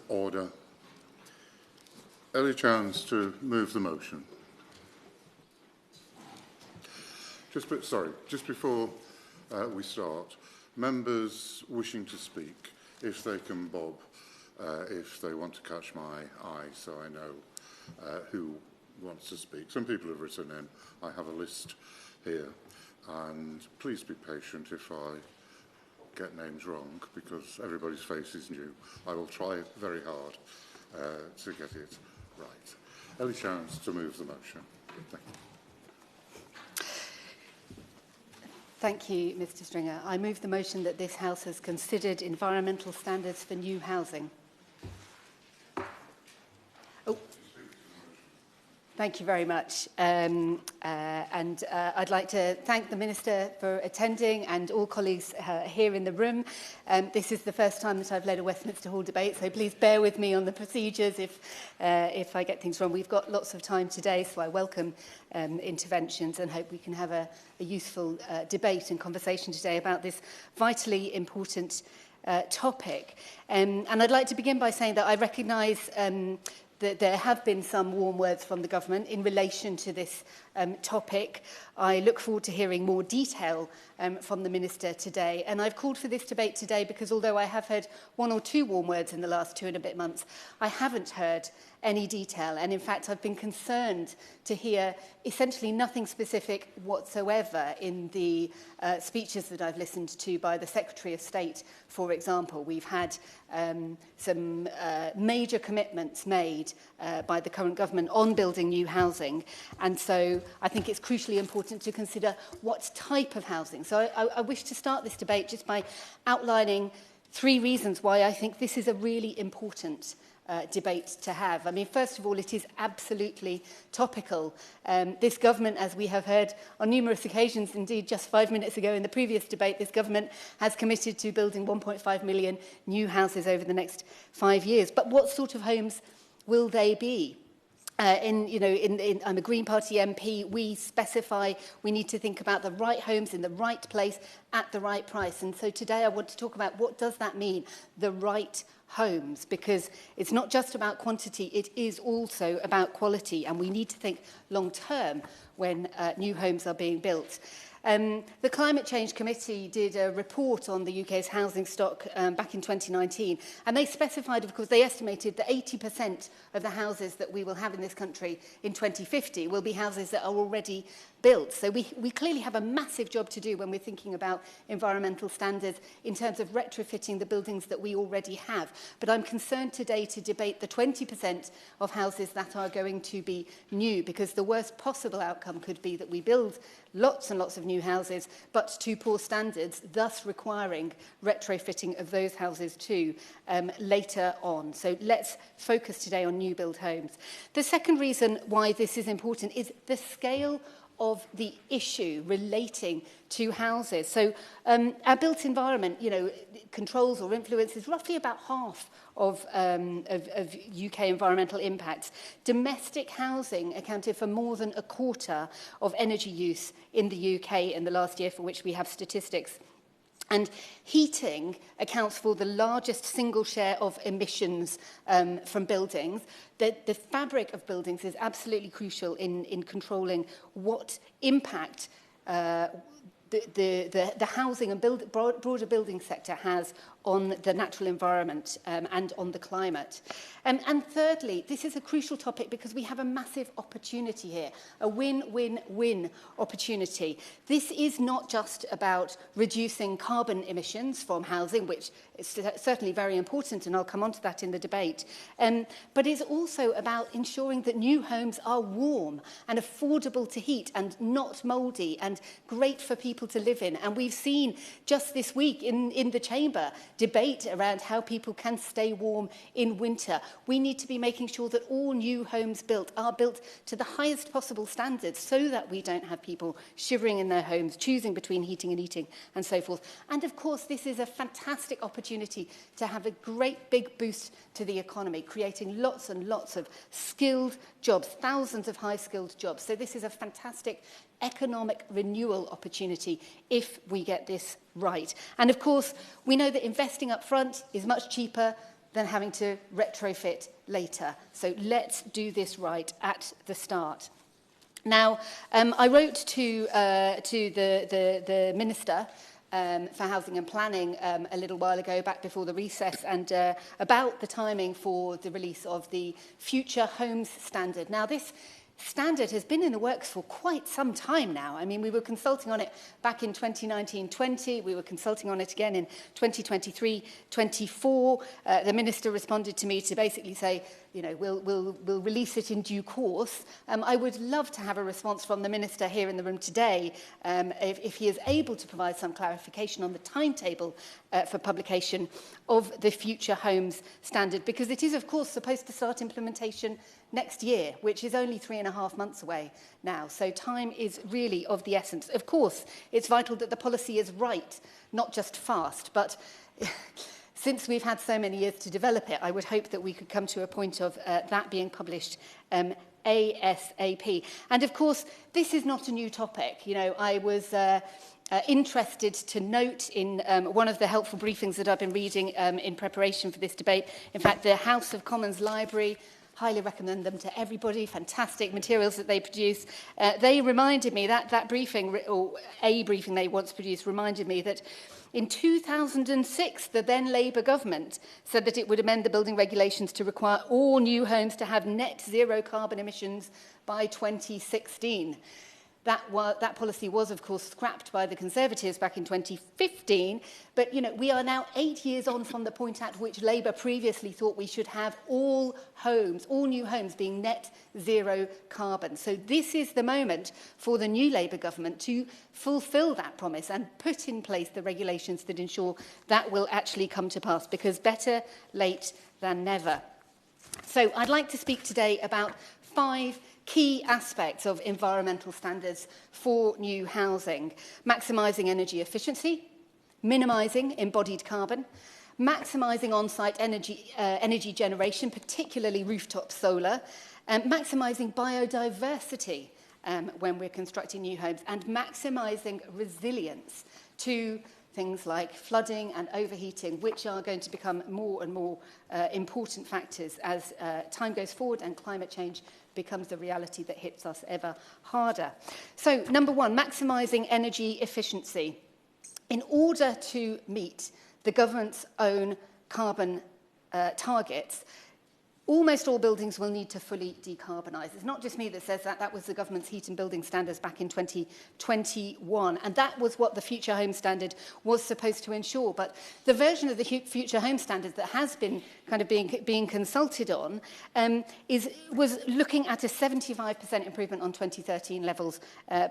Order. Early chance to move the motion. Just before we start, members wishing to speak, if they can bob, if they want to catch my eye, so I know who wants to speak. Some people have written in. I have a list here, and please be patient if I get names wrong, because everybody's face is new. I will try very hard to get it right. Early chance to move the motion. Thank you. Thank you, Mr. Stringer. I move the motion that this House has considered environmental standards for new housing. Thank you very much. I'd like to thank the Minister for attending and all colleagues here in the room. This is the first time that I've led a Westminster Hall debate, so please bear with me on the procedures if I get things wrong. We've got lots of time today, so I welcome interventions and hope we can have a useful debate and conversation today about this vitally important topic. And I'd like to begin by saying that I recognise that there have been some warm words from the government in relation to this topic. I look forward to hearing more detail from the Minister today. And I've called for this debate today because although I have heard one or two warm words in the last 2 and a bit months, I haven't heard any detail. And in fact, I've been concerned to hear essentially nothing specific whatsoever in the speeches that I've listened to by the Secretary of State, for example. We've had some major commitments made by the current government on building new housing. And so I think it's crucially important to consider what type of housing. So I wish to start this debate just by outlining 3 reasons why I think this is a really important debate to have. I mean, first of all, it is absolutely topical. This government, as we have heard on numerous occasions, indeed just 5 minutes ago in the previous debate, this government has committed to building 1.5 million new houses over the next 5 years. But what sort of homes will they be? I'm a Green Party MP. We specify we need to think about the right homes in the right place at the right price. And so today I want to talk about what does that mean, the right homes, because it's not just about quantity, it is also about quality, and we need to think long term when new homes are being built. The Climate Change Committee did a report on the UK's housing stock back in 2019, and they specified, of course, they estimated that 80% of the houses that we will have in this country in 2050 will be houses that are already built. So we clearly have a massive job to do when we're thinking about environmental standards in terms of retrofitting the buildings that we already have. But I'm concerned today to debate the 20% of houses that are going to be new, because the worst possible outcome could be that we build lots and lots of new houses, but to poor standards, thus requiring retrofitting of those houses too later on. So let's focus today on new build homes. The second reason why this is important is the scale of the issue relating to houses. So our built environment, controls or influences roughly about half of UK environmental impacts. Domestic housing accounted for more than a quarter of energy use in the UK in the last year, for which we have statistics. And heating accounts for the largest single share of emissions from buildings. The fabric of buildings is absolutely crucial in controlling what impact the housing and broader building sector has on the natural environment and on the climate. And thirdly, this is a crucial topic because we have a massive opportunity here, a win-win-win opportunity. This is not just about reducing carbon emissions from housing, which is certainly very important, and I'll come on to that in the debate, but it's also about ensuring that new homes are warm and affordable to heat and not mouldy and great for people to live in. And we've seen just this week in the Chamber debate around how people can stay warm in winter. We need to be making sure that all new homes built are built to the highest possible standards so that we don't have people shivering in their homes, choosing between heating and eating and so forth. And of course, this is a fantastic opportunity to have a great big boost to the economy, creating lots and lots of skilled jobs, thousands of high-skilled jobs. So this is a fantastic economic renewal opportunity if we get this right. And of course, we know that investing up front is much cheaper than having to retrofit later. So let's do this right at the start. Now, I wrote to the Minister for Housing and Planning a little while ago, back before the recess, and about the timing for the release of the Future Homes Standard. Now, this standard has been in the works for quite some time now. I mean, we were consulting on it back in 2019-20. We were consulting on it again in 2023-24. The Minister responded to me to basically say, you know, we'll release it in due course. I would love to have a response from the Minister here in the room today, if he is able to provide some clarification on the timetable for publication of the Future Homes Standard, because it is, of course, supposed to start implementation next year, which is only 3.5 months away now. So time is really of the essence. Of course, it's vital that the policy is right, not just fast, but since we've had so many years to develop it, I would hope that we could come to a point of that being published ASAP. And of course, this is not a new topic. You know, I was interested to note in one of the helpful briefings that I've been reading in preparation for this debate. In fact, the House of Commons Library, highly recommend them to everybody, fantastic materials that they produce. They reminded me that briefing, or a briefing they once produced, reminded me that in 2006, the then Labour government said that it would amend the building regulations to require all new homes to have net zero carbon emissions by 2016. That policy was, of course, scrapped by the Conservatives back in 2015. But, you know, we are now 8 years on from the point at which Labour previously thought we should have all new homes being net zero carbon. So this is the moment for the new Labour government to fulfil that promise and put in place the regulations that ensure that will actually come to pass, because better late than never. So I'd like to speak today about 5 key aspects of environmental standards for new housing: maximising energy efficiency, minimising embodied carbon, maximising on-site energy generation, particularly rooftop solar, maximising biodiversity when we're constructing new homes, and maximising resilience to things like flooding and overheating, which are going to become more and more important factors as time goes forward and climate change becomes a reality that hits us ever harder. So, number 1, maximising energy efficiency. In order to meet the government's own carbon targets, almost all buildings will need to fully decarbonise. It's not just me that says that. That was the government's heat and building standards back in 2021. And that was what the Future Home Standard was supposed to ensure. But the version of the Future Home Standard that has been kind of being consulted on was looking at a 75% improvement on 2013 levels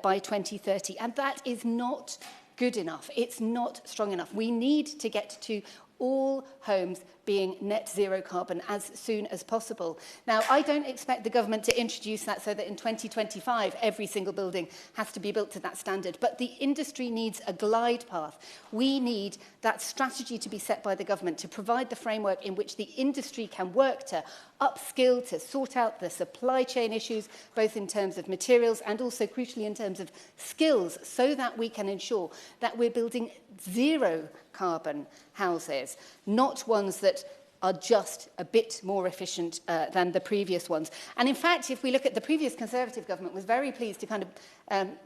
by 2030. And that is not good enough. It's not strong enough. We need to get to all homes being net zero carbon as soon as possible. Now, I don't expect the government to introduce that so that in 2025 every single building has to be built to that standard, but the industry needs a glide path. We need that strategy to be set by the government to provide the framework in which the industry can work to upskill, to sort out the supply chain issues, both in terms of materials and also crucially in terms of skills, so that we can ensure that we're building zero carbon houses, not ones that are just a bit more efficient than the previous ones. And in fact, if we look at the previous Conservative government, was very pleased to kind of,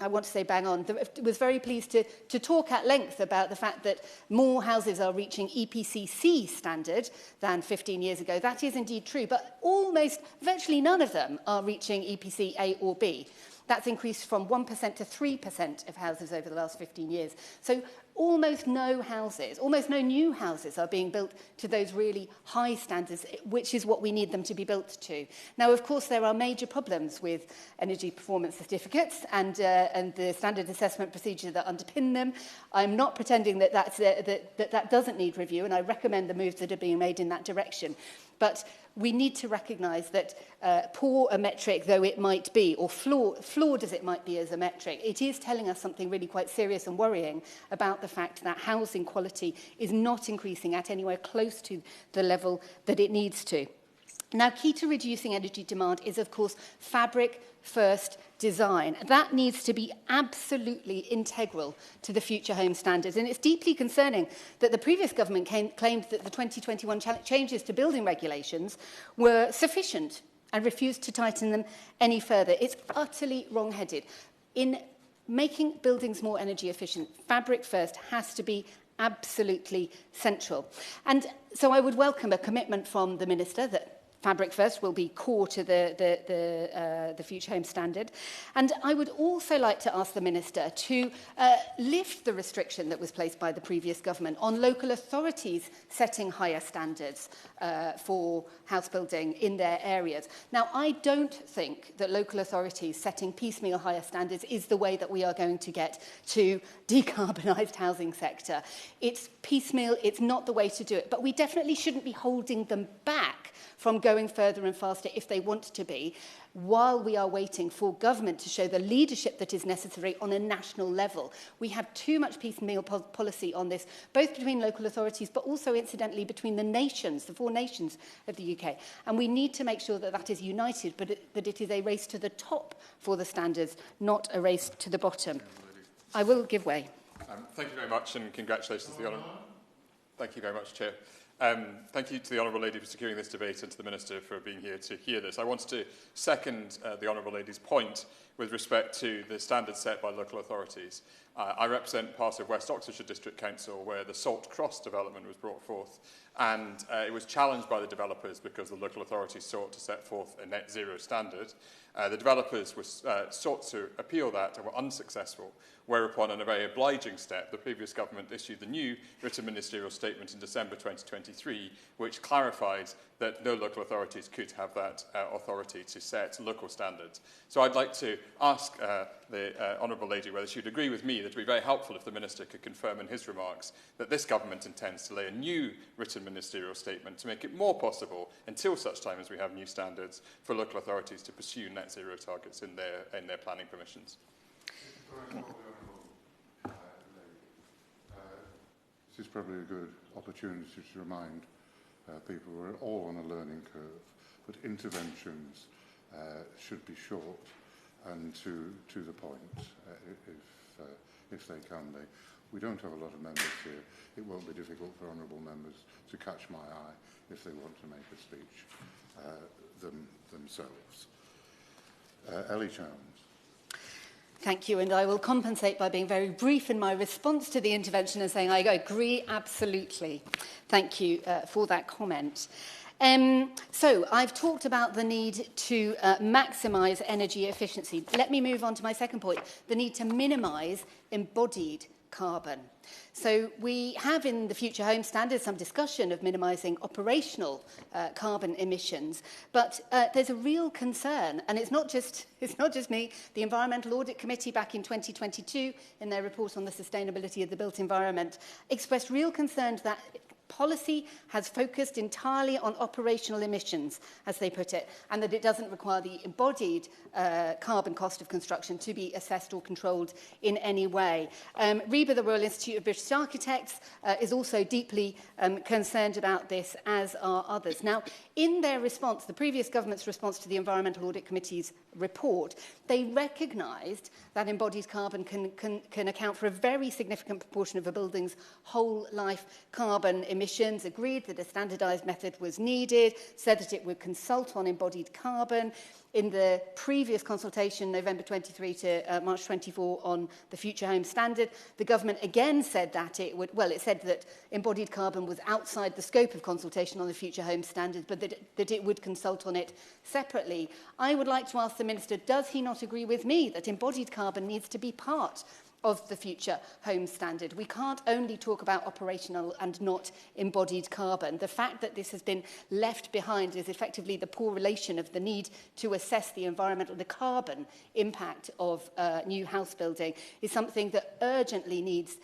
I want to say bang on, was very pleased to talk at length about the fact that more houses are reaching EPC-C standard than 15 years ago. That is indeed true, but virtually none of them are reaching EPC-A or B. That's increased from 1% to 3% of houses over the last 15 years. So almost no new houses are being built to those really high standards, which is what we need them to be built to. Now, of course, there are major problems with energy performance certificates and the standard assessment procedure that underpin them. I'm not pretending that that doesn't need review, and I recommend the moves that are being made in that direction. But we need to recognise that poor a metric though it might be, or flawed as it might be as a metric, it is telling us something really quite serious and worrying about the fact that housing quality is not increasing at anywhere close to the level that it needs to. Now, key to reducing energy demand is, of course, fabric-first design. That needs to be absolutely integral to the future home standards. And it's deeply concerning that the previous government claimed that the 2021 changes to building regulations were sufficient and refused to tighten them any further. It's utterly wrong-headed. In making buildings more energy efficient, fabric first has to be absolutely central. And so I would welcome a commitment from the Minister that Fabric First will be core to the Future Home Standard. And I would also like to ask the Minister to lift the restriction that was placed by the previous government on local authorities setting higher standards for house building in their areas. Now, I don't think that local authorities setting piecemeal higher standards is the way that we are going to get to decarbonised housing sector. It's piecemeal, it's not the way to do it, but we definitely shouldn't be holding them back from going further and faster if they want to be, while we are waiting for government to show the leadership that is necessary on a national level. We have too much piecemeal policy on this, both between local authorities, but also, incidentally, between the nations, the 4 nations of the UK. And we need to make sure that that is united, but that it is a race to the top for the standards, not a race to the bottom. I will give way. Thank you very much, and congratulations to the Honourable. Thank you very much, Chair. Thank you to the Honourable Lady for securing this debate and to the Minister for being here to hear this. I wanted to second the Honourable Lady's point with respect to the standards set by local authorities. I represent part of West Oxfordshire District Council where the Salt Cross development was brought forth, and it was challenged by the developers because the local authorities sought to set forth a net zero standard. The developers sought to appeal that and were unsuccessful, whereupon, in a very obliging step, the previous government issued the new written ministerial statement in December 2023, which clarified that no local authorities could have that authority to set local standards. So I'd like to ask the Honourable Lady whether she would agree with me that it would be very helpful if the Minister could confirm in his remarks that this government intends to lay a new written ministerial statement to make it more possible, until such time as we have new standards, for local authorities to pursue net zero targets in their planning permissions. This is probably a good opportunity to remind people we're all on a learning curve, but interventions should be short and to the point, if they can be. We don't have a lot of members here. It won't be difficult for honourable members to catch my eye if they want to make a speech themselves. Ellie Chowns. Thank you, and I will compensate by being very brief in my response to the intervention and saying I agree absolutely. Thank you for that comment. So I've talked about the need to maximise energy efficiency. Let me move on to my second point, the need to minimise embodied carbon. So we have in the Future Home Standards some discussion of minimising operational carbon emissions, but there's a real concern, and it's not just me. The Environmental Audit Committee back in 2022, in their report on the sustainability of the built environment, expressed real concerns that policy has focused entirely on operational emissions, as they put it, and that it doesn't require the embodied carbon cost of construction to be assessed or controlled in any way. RIBA, the Royal Institute of British Architects, is also deeply concerned about this, as are others. Now, in their response, the previous government's response to the Environmental Audit Committee's report, they recognised that embodied carbon can account for a very significant proportion of a building's whole life carbon emissions, agreed that a standardised method was needed, said that it would consult on embodied carbon. In the previous consultation, November 23 to March 24, on the Future Home Standard, the government again said that it said that embodied carbon was outside the scope of consultation on the Future Home Standard, but that it would consult on it separately. I would like to ask the Minister, does he not agree with me that embodied carbon needs to be part of the Future Home Standard? We can't only talk about operational and not embodied carbon. The fact that this has been left behind is effectively the poor relation of the need to assess the environmental, the carbon impact of new house building is something that urgently needs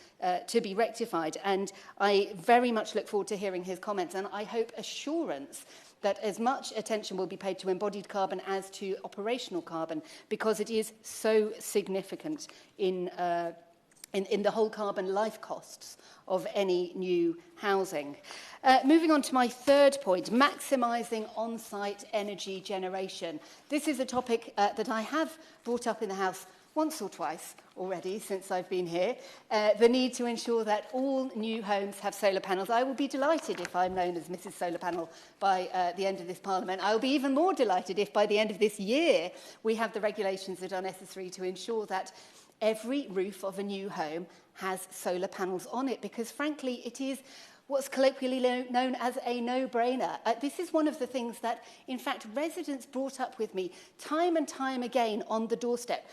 to be rectified. And I very much look forward to hearing his comments, and I hope assurance that as much attention will be paid to embodied carbon as to operational carbon, because it is so significant in in the whole carbon life costs of any new housing. Moving on to my third point, maximising on-site energy generation. This is a topic that I have brought up in the House once or twice already since I've been here, the need to ensure that all new homes have solar panels. I will be delighted if I'm known as Mrs. Solar Panel by the end of this Parliament. I will be even more delighted if by the end of this year we have the regulations that are necessary to ensure that every roof of a new home has solar panels on it, because frankly it is what's colloquially known as a no-brainer. This is one of the things that, in fact, residents brought up with me time and time again on the doorstep.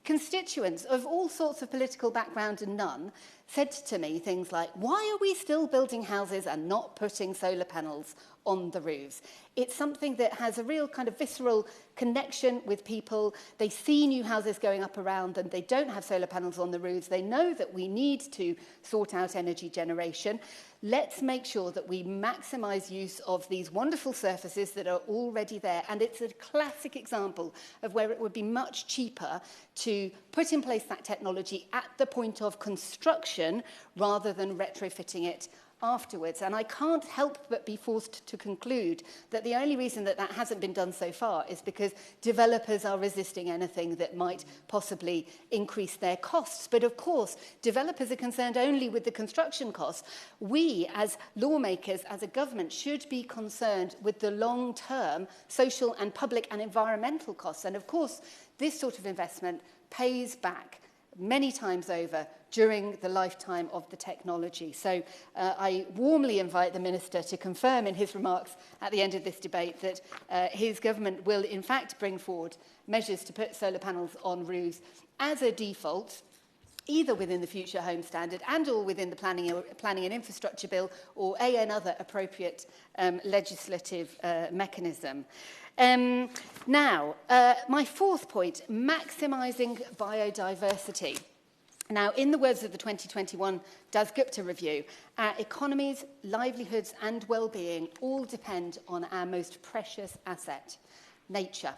Constituents of all sorts of political background and none said to me things like, why are we still building houses and not putting solar panels on the roofs? It's something that has a real kind of visceral connection with people. They see new houses going up around and they don't have solar panels on the roofs. They know that we need to sort out energy generation. Let's make sure that we maximise use of these wonderful surfaces that are already there. And it's a classic example of where it would be much cheaper to put in place that technology at the point of construction rather than retrofitting it afterwards. And I can't help but be forced to conclude that the only reason that that hasn't been done so far is because developers are resisting anything that might possibly increase their costs. But of course, developers are concerned only with the construction costs. We, as lawmakers, as a government, should be concerned with the long-term social and public and environmental costs. And of course, this sort of investment pays back many times over during the lifetime of the technology. So I warmly invite the Minister to confirm in his remarks at the end of this debate that his government will in fact bring forward measures to put solar panels on roofs as a default, either within the Future Home Standard and or within the Planning and Infrastructure Bill or another appropriate legislative mechanism. Now, my fourth point, maximising biodiversity. Now, in the words of the 2021 Dasgupta Review, our economies, livelihoods and well-being all depend on our most precious asset, nature.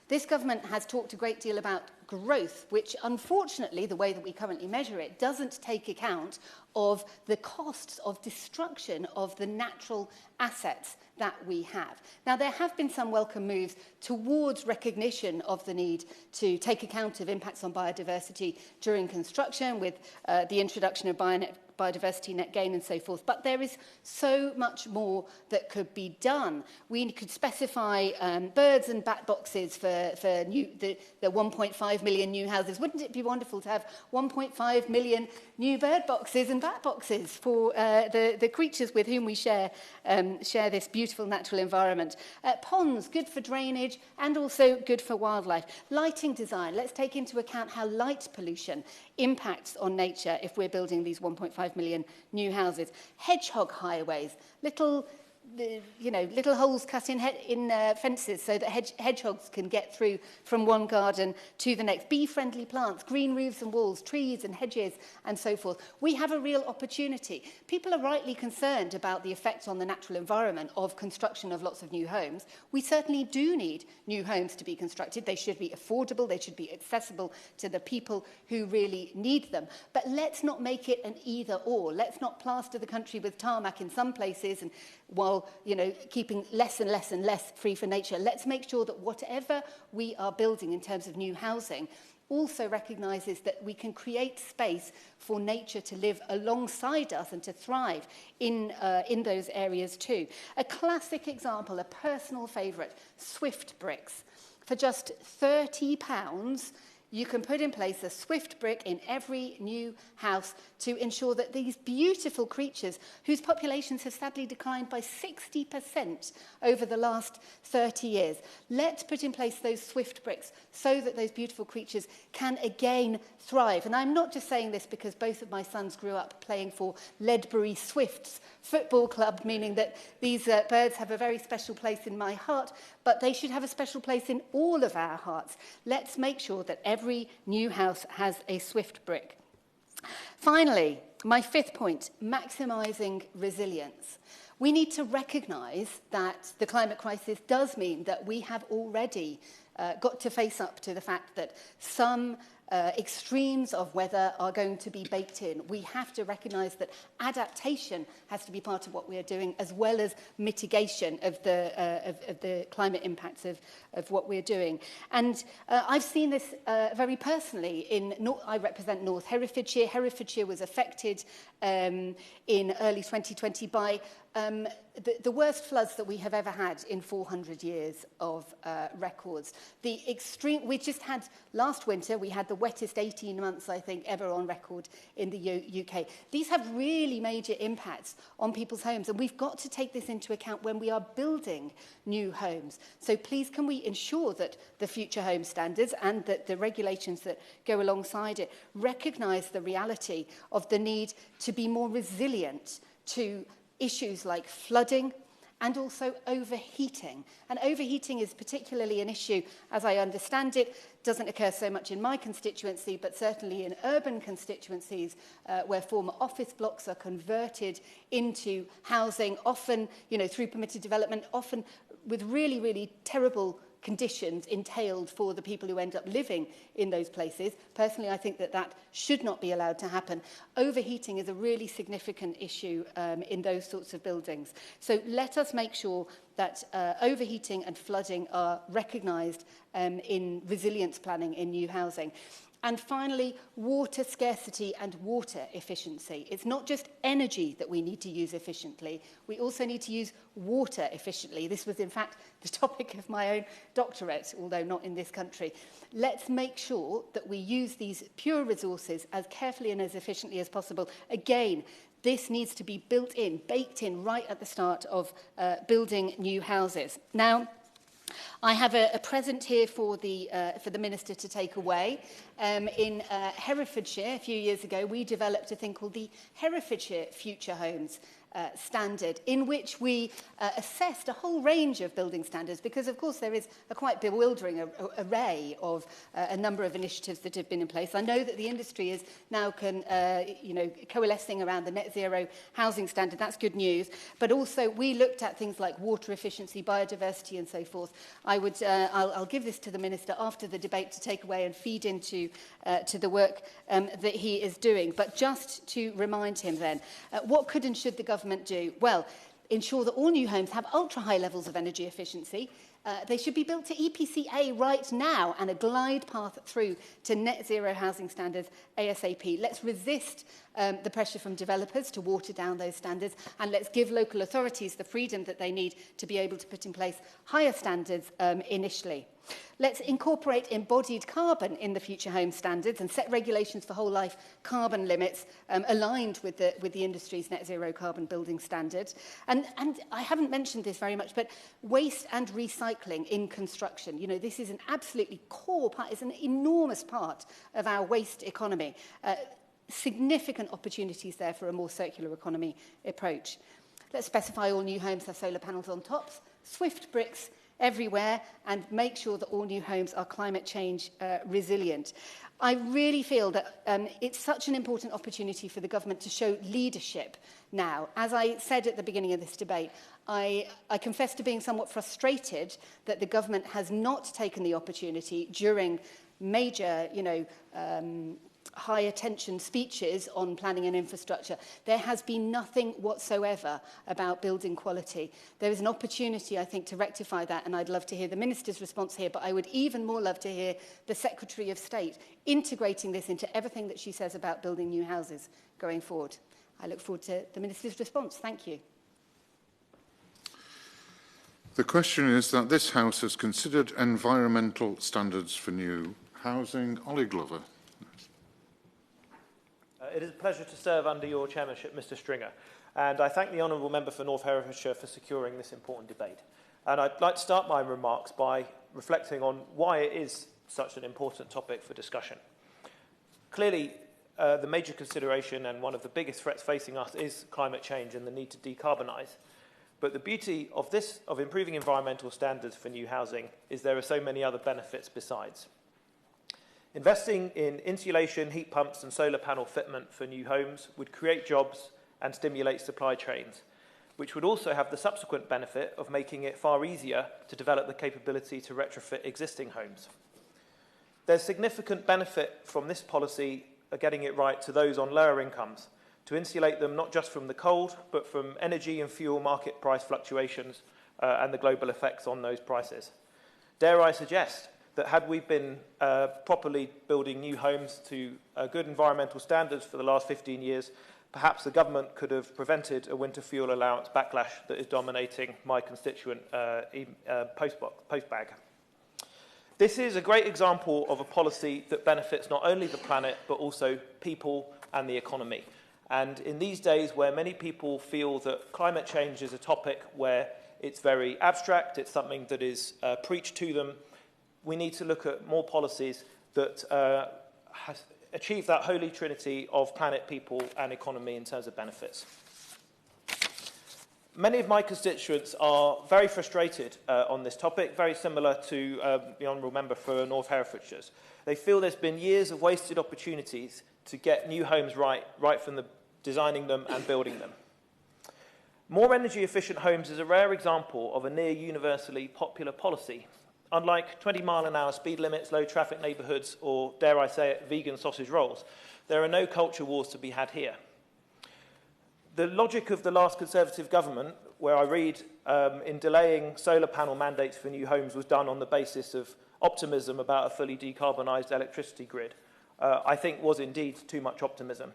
This government has talked a great deal about growth, which unfortunately, the way that we currently measure it, doesn't take account of the costs of destruction of the natural assets that we have. Now, there have been some welcome moves towards recognition of the need to take account of impacts on biodiversity during construction with the introduction of biodiversity net gain and so forth. But there is so much more that could be done. We could specify birds and bat boxes for the 1.5 million new houses. Wouldn't it be wonderful to have 1.5 million new bird boxes and bat boxes for the creatures with whom we share this beautiful natural environment? Ponds, good for drainage and also good for wildlife. Lighting design, let's take into account how light pollution impacts on nature if we're building these 1.5 million new houses. Hedgehog highways, little holes cut in fences so that hedgehogs can get through from one garden to the next. Bee-friendly plants, green roofs and walls, trees and hedges and so forth. We have a real opportunity. People are rightly concerned about the effects on the natural environment of construction of lots of new homes. We certainly do need new homes to be constructed. They should be affordable. They should be accessible to the people who really need them. But let's not make it an either-or. Let's not plaster the country with tarmac in some places and while keeping less and less and less free for nature. Let's make sure that whatever we are building in terms of new housing also recognises that we can create space for nature to live alongside us and to thrive in those areas too. A classic example, a personal favourite, Swift bricks. For just £30, you can put in place a Swift brick in every new house to ensure that these beautiful creatures, whose populations have sadly declined by 60% over the last 30 years, let's put in place those Swift bricks so that those beautiful creatures can again thrive. And I'm not just saying this because both of my sons grew up playing for Ledbury Swifts Football Club, meaning that these birds have a very special place in my heart, but they should have a special place in all of our hearts. Let's make sure that every new house has a Swift brick. Finally, my fifth point, maximising resilience. We need to recognise that the climate crisis does mean that we have already got to face up to the fact that some extremes of weather are going to be baked in. We have to recognise that adaptation has to be part of what we are doing, as well as mitigation of the climate impacts of what we're doing. And I've seen this very personally. I represent North Herefordshire. Herefordshire was affected in early 2020 by the worst floods that we have ever had in 400 years of records. We just had, last winter, we had the wettest 18 months, I think, ever on record in the UK. These have really major impacts on people's homes, and we've got to take this into account when we are building new homes. So please, can we ensure that the future home standards and that the regulations that go alongside it recognise the reality of the need to be more resilient to issues like flooding and also overheating. And overheating is particularly an issue, as I understand it, doesn't occur so much in my constituency, but certainly in urban constituencies where former office blocks are converted into housing, often, through permitted development, often with really, really terrible conditions entailed for the people who end up living in those places. Personally, I think that should not be allowed to happen. Overheating is a really significant issue in those sorts of buildings. So let us make sure that overheating and flooding are recognised in resilience planning in new housing. And finally, water scarcity and water efficiency. It's not just energy that we need to use efficiently. We also need to use water efficiently. This was, in fact, the topic of my own doctorate, although not in this country. Let's make sure that we use these pure resources as carefully and as efficiently as possible. Again, this needs to be built in, baked in right at the start of building new houses. Now, I have a present here for the Minister to take away. In Herefordshire, a few years ago, we developed a thing called the Herefordshire Future Homes standard, in which we assessed a whole range of building standards, because of course there is a quite bewildering array of a number of initiatives that have been in place. I know that the industry is now coalescing around the net zero housing standard. That's good news. But also we looked at things like water efficiency, biodiversity and so forth. I'll give this to the Minister after the debate to take away and feed into to the work that he is doing. But just to remind him then, what could and should the government do? Well, ensure that all new homes have ultra-high levels of energy efficiency. They should be built to EPC-A right now and a glide path through to net zero housing standards ASAP. Let's resist the pressure from developers to water down those standards, and let's give local authorities the freedom that they need to be able to put in place higher standards initially. Let's incorporate embodied carbon in the future home standards and set regulations for whole life carbon limits aligned with the industry's net zero carbon building standard. And I haven't mentioned this very much, but waste and recycling in construction. This is an absolutely core part, it's an enormous part of our waste economy. Significant opportunities there for a more circular economy approach. Let's specify all new homes have solar panels on tops, Swift bricks everywhere, and make sure that all new homes are climate change resilient. I really feel that it's such an important opportunity for the government to show leadership now. As I said at the beginning of this debate, I confess to being somewhat frustrated that the government has not taken the opportunity during major, high attention speeches on planning and infrastructure. There has been nothing whatsoever about building quality. There is an opportunity, I think, to rectify that, and I'd love to hear the Minister's response here, but I would even more love to hear the Secretary of State integrating this into everything that she says about building new houses going forward. I look forward to the Minister's response. Thank you. The question is that this House has considered environmental standards for new housing. Ollie Glover. It is a pleasure to serve under your chairmanship, Mr Stringer, and I thank the honourable member for North Herefordshire for securing this important debate. And I'd like to start my remarks by reflecting on why it is such an important topic for discussion. Clearly, the major consideration and one of the biggest threats facing us is climate change and the need to decarbonise. But the beauty of improving environmental standards for new housing is there are so many other benefits besides. Investing in insulation, heat pumps and solar panel fitment for new homes would create jobs and stimulate supply chains, which would also have the subsequent benefit of making it far easier to develop the capability to retrofit existing homes. there's significant benefit from this policy of getting it right to those on lower incomes, to insulate them not just from the cold, but from energy and fuel market price fluctuations and the global effects on those prices. Dare I suggest that had we been properly building new homes to good environmental standards for the last 15 years, perhaps the government could have prevented a winter fuel allowance backlash that is dominating my constituent postbag. This is a great example of a policy that benefits not only the planet, but also people and the economy. And in these days where many people feel that climate change is a topic where it's very abstract, it's something that is preached to them, we need to look at more policies that achieve that holy trinity of planet, people and economy in terms of benefits. Many of my constituents are very frustrated on this topic, very similar to the Honourable Member for North Herefordshire. They feel there's been years of wasted opportunities to get new homes right from the designing them and building them. More energy efficient homes is a rare example of a near universally popular policy. Unlike 20-mile-an-hour speed limits, low traffic neighbourhoods, or dare I say it, vegan sausage rolls, there are no culture wars to be had here. The logic of the last Conservative government, where I read in delaying solar panel mandates for new homes, was done on the basis of optimism about a fully decarbonised electricity grid, I think was indeed too much optimism.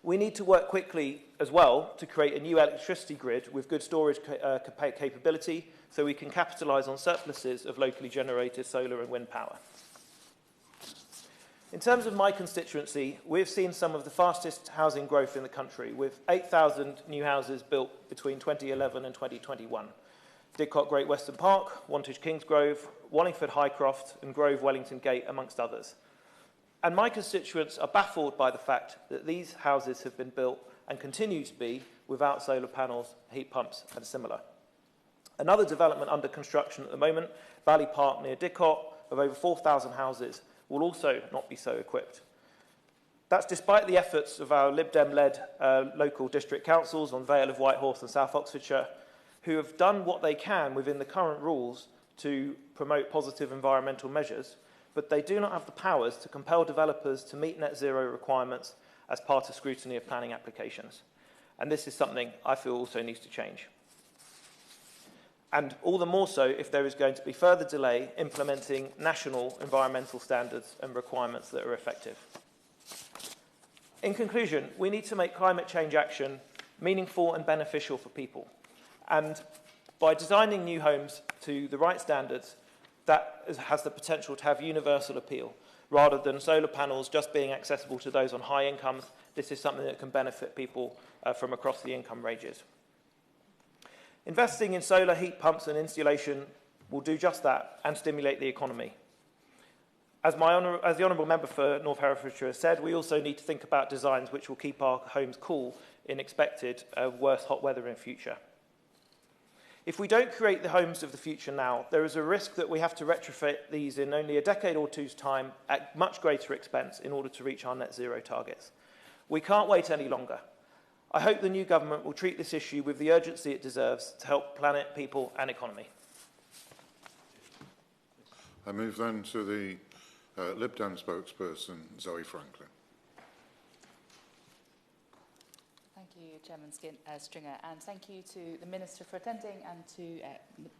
We need to work quickly as well to create a new electricity grid with good storage capability so we can capitalise on surpluses of locally generated solar and wind power. In terms of my constituency, we've seen some of the fastest housing growth in the country, with 8,000 new houses built between 2011 and 2021. Didcot Great Western Park, Wantage Kingsgrove, Wallingford Highcroft and Grove Wellington Gate, amongst others. And my constituents are baffled by the fact that these houses have been built and continue to be without solar panels, heat pumps and similar. Another development under construction at the moment, Valley Park near Didcot, of over 4,000 houses, will also not be so equipped. That's despite the efforts of our Lib Dem-led local district councils on Vale of Whitehorse and South Oxfordshire, who have done what they can within the current rules to promote positive environmental measures, but they do not have the powers to compel developers to meet net zero requirements as part of scrutiny of planning applications. And this is something I feel also needs to change. And all the more so if there is going to be further delay implementing national environmental standards and requirements that are effective. In conclusion, we need to make climate change action meaningful and beneficial for people. And by designing new homes to the right standards, that has the potential to have universal appeal. Rather than solar panels just being accessible to those on high incomes, this is something that can benefit people from across the income ranges. Investing in solar heat pumps and insulation will do just that and stimulate the economy. As the Honourable Member for North Herefordshire has said, we also need to think about designs which will keep our homes cool in expected worse hot weather in future. If we don't create the homes of the future now, there is a risk that we have to retrofit these in only a decade or two's time at much greater expense in order to reach our net zero targets. We can't wait any longer. I hope the new government will treat this issue with the urgency it deserves to help planet, people and economy. I move then to the Lib Dem spokesperson, Zoe Franklin. Thank you, Chairman Stringer, and thank you to the Minister for attending and to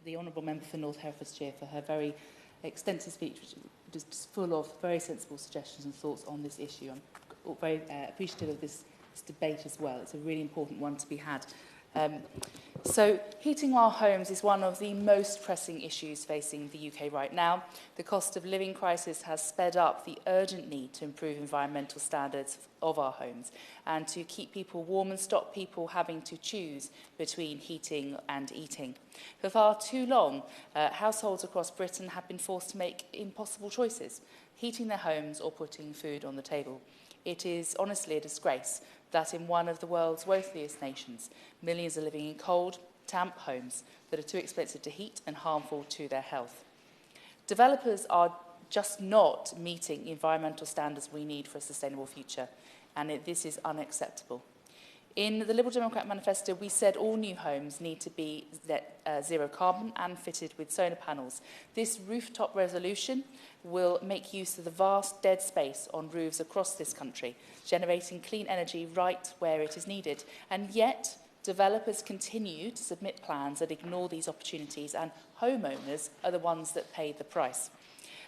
the Honourable Member for North Herefordshire for her very extensive speech, which is just full of very sensible suggestions and thoughts on this issue. I'm very appreciative of this debate as well. It's a really important one to be had. So heating our homes is one of the most pressing issues facing the UK right now. The cost of living crisis has sped up the urgent need to improve environmental standards of our homes and to keep people warm and stop people having to choose between heating and eating. For far too long, households across Britain have been forced to make impossible choices, heating their homes or putting food on the table. It is honestly a disgrace that in one of the world's wealthiest nations, millions are living in cold, damp homes that are too expensive to heat and harmful to their health. Developers are just not meeting the environmental standards we need for a sustainable future, and this is unacceptable. In the Liberal Democrat manifesto, we said all new homes need to be zero carbon and fitted with solar panels. This rooftop resolution will make use of the vast dead space on roofs across this country, generating clean energy right where it is needed. And yet, developers continue to submit plans that ignore these opportunities, and homeowners are the ones that pay the price.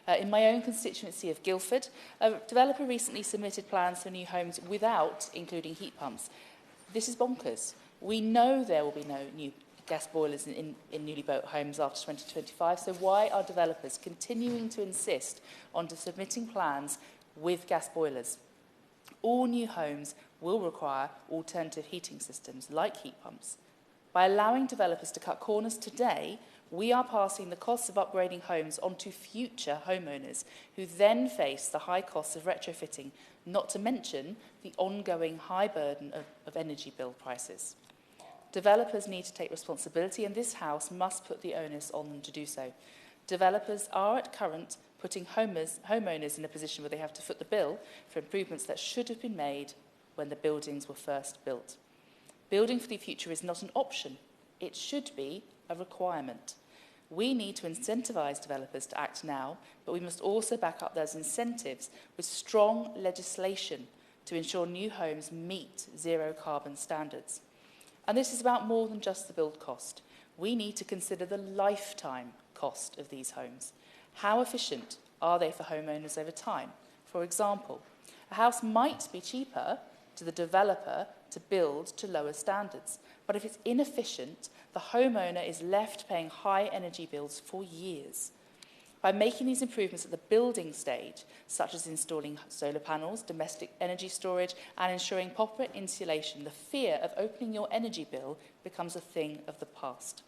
In my own constituency of Guildford, a developer recently submitted plans for new homes without including heat pumps. This is bonkers. We know there will be no new gas boilers in newly built homes after 2025, so why are developers continuing to insist on submitting plans with gas boilers? All new homes will require alternative heating systems like heat pumps. By allowing developers to cut corners today, we are passing the costs of upgrading homes onto future homeowners who then face the high costs of retrofitting, not to mention the ongoing high burden of energy bill prices. Developers need to take responsibility, and this House must put the onus on them to do so. Developers are at current putting homeowners in a position where they have to foot the bill for improvements that should have been made when the buildings were first built. Building for the future is not an option. It should be a requirement. We need to incentivise developers to act now, but we must also back up those incentives with strong legislation to ensure new homes meet zero carbon standards. And this is about more than just the build cost. We need to consider the lifetime cost of these homes. How efficient are they for homeowners over time? For example, a house might be cheaper to the developer to build to lower standards, but if it's inefficient, the homeowner is left paying high energy bills for years. By making these improvements at the building stage, such as installing solar panels, domestic energy storage, and ensuring proper insulation, the fear of opening your energy bill becomes a thing of the past.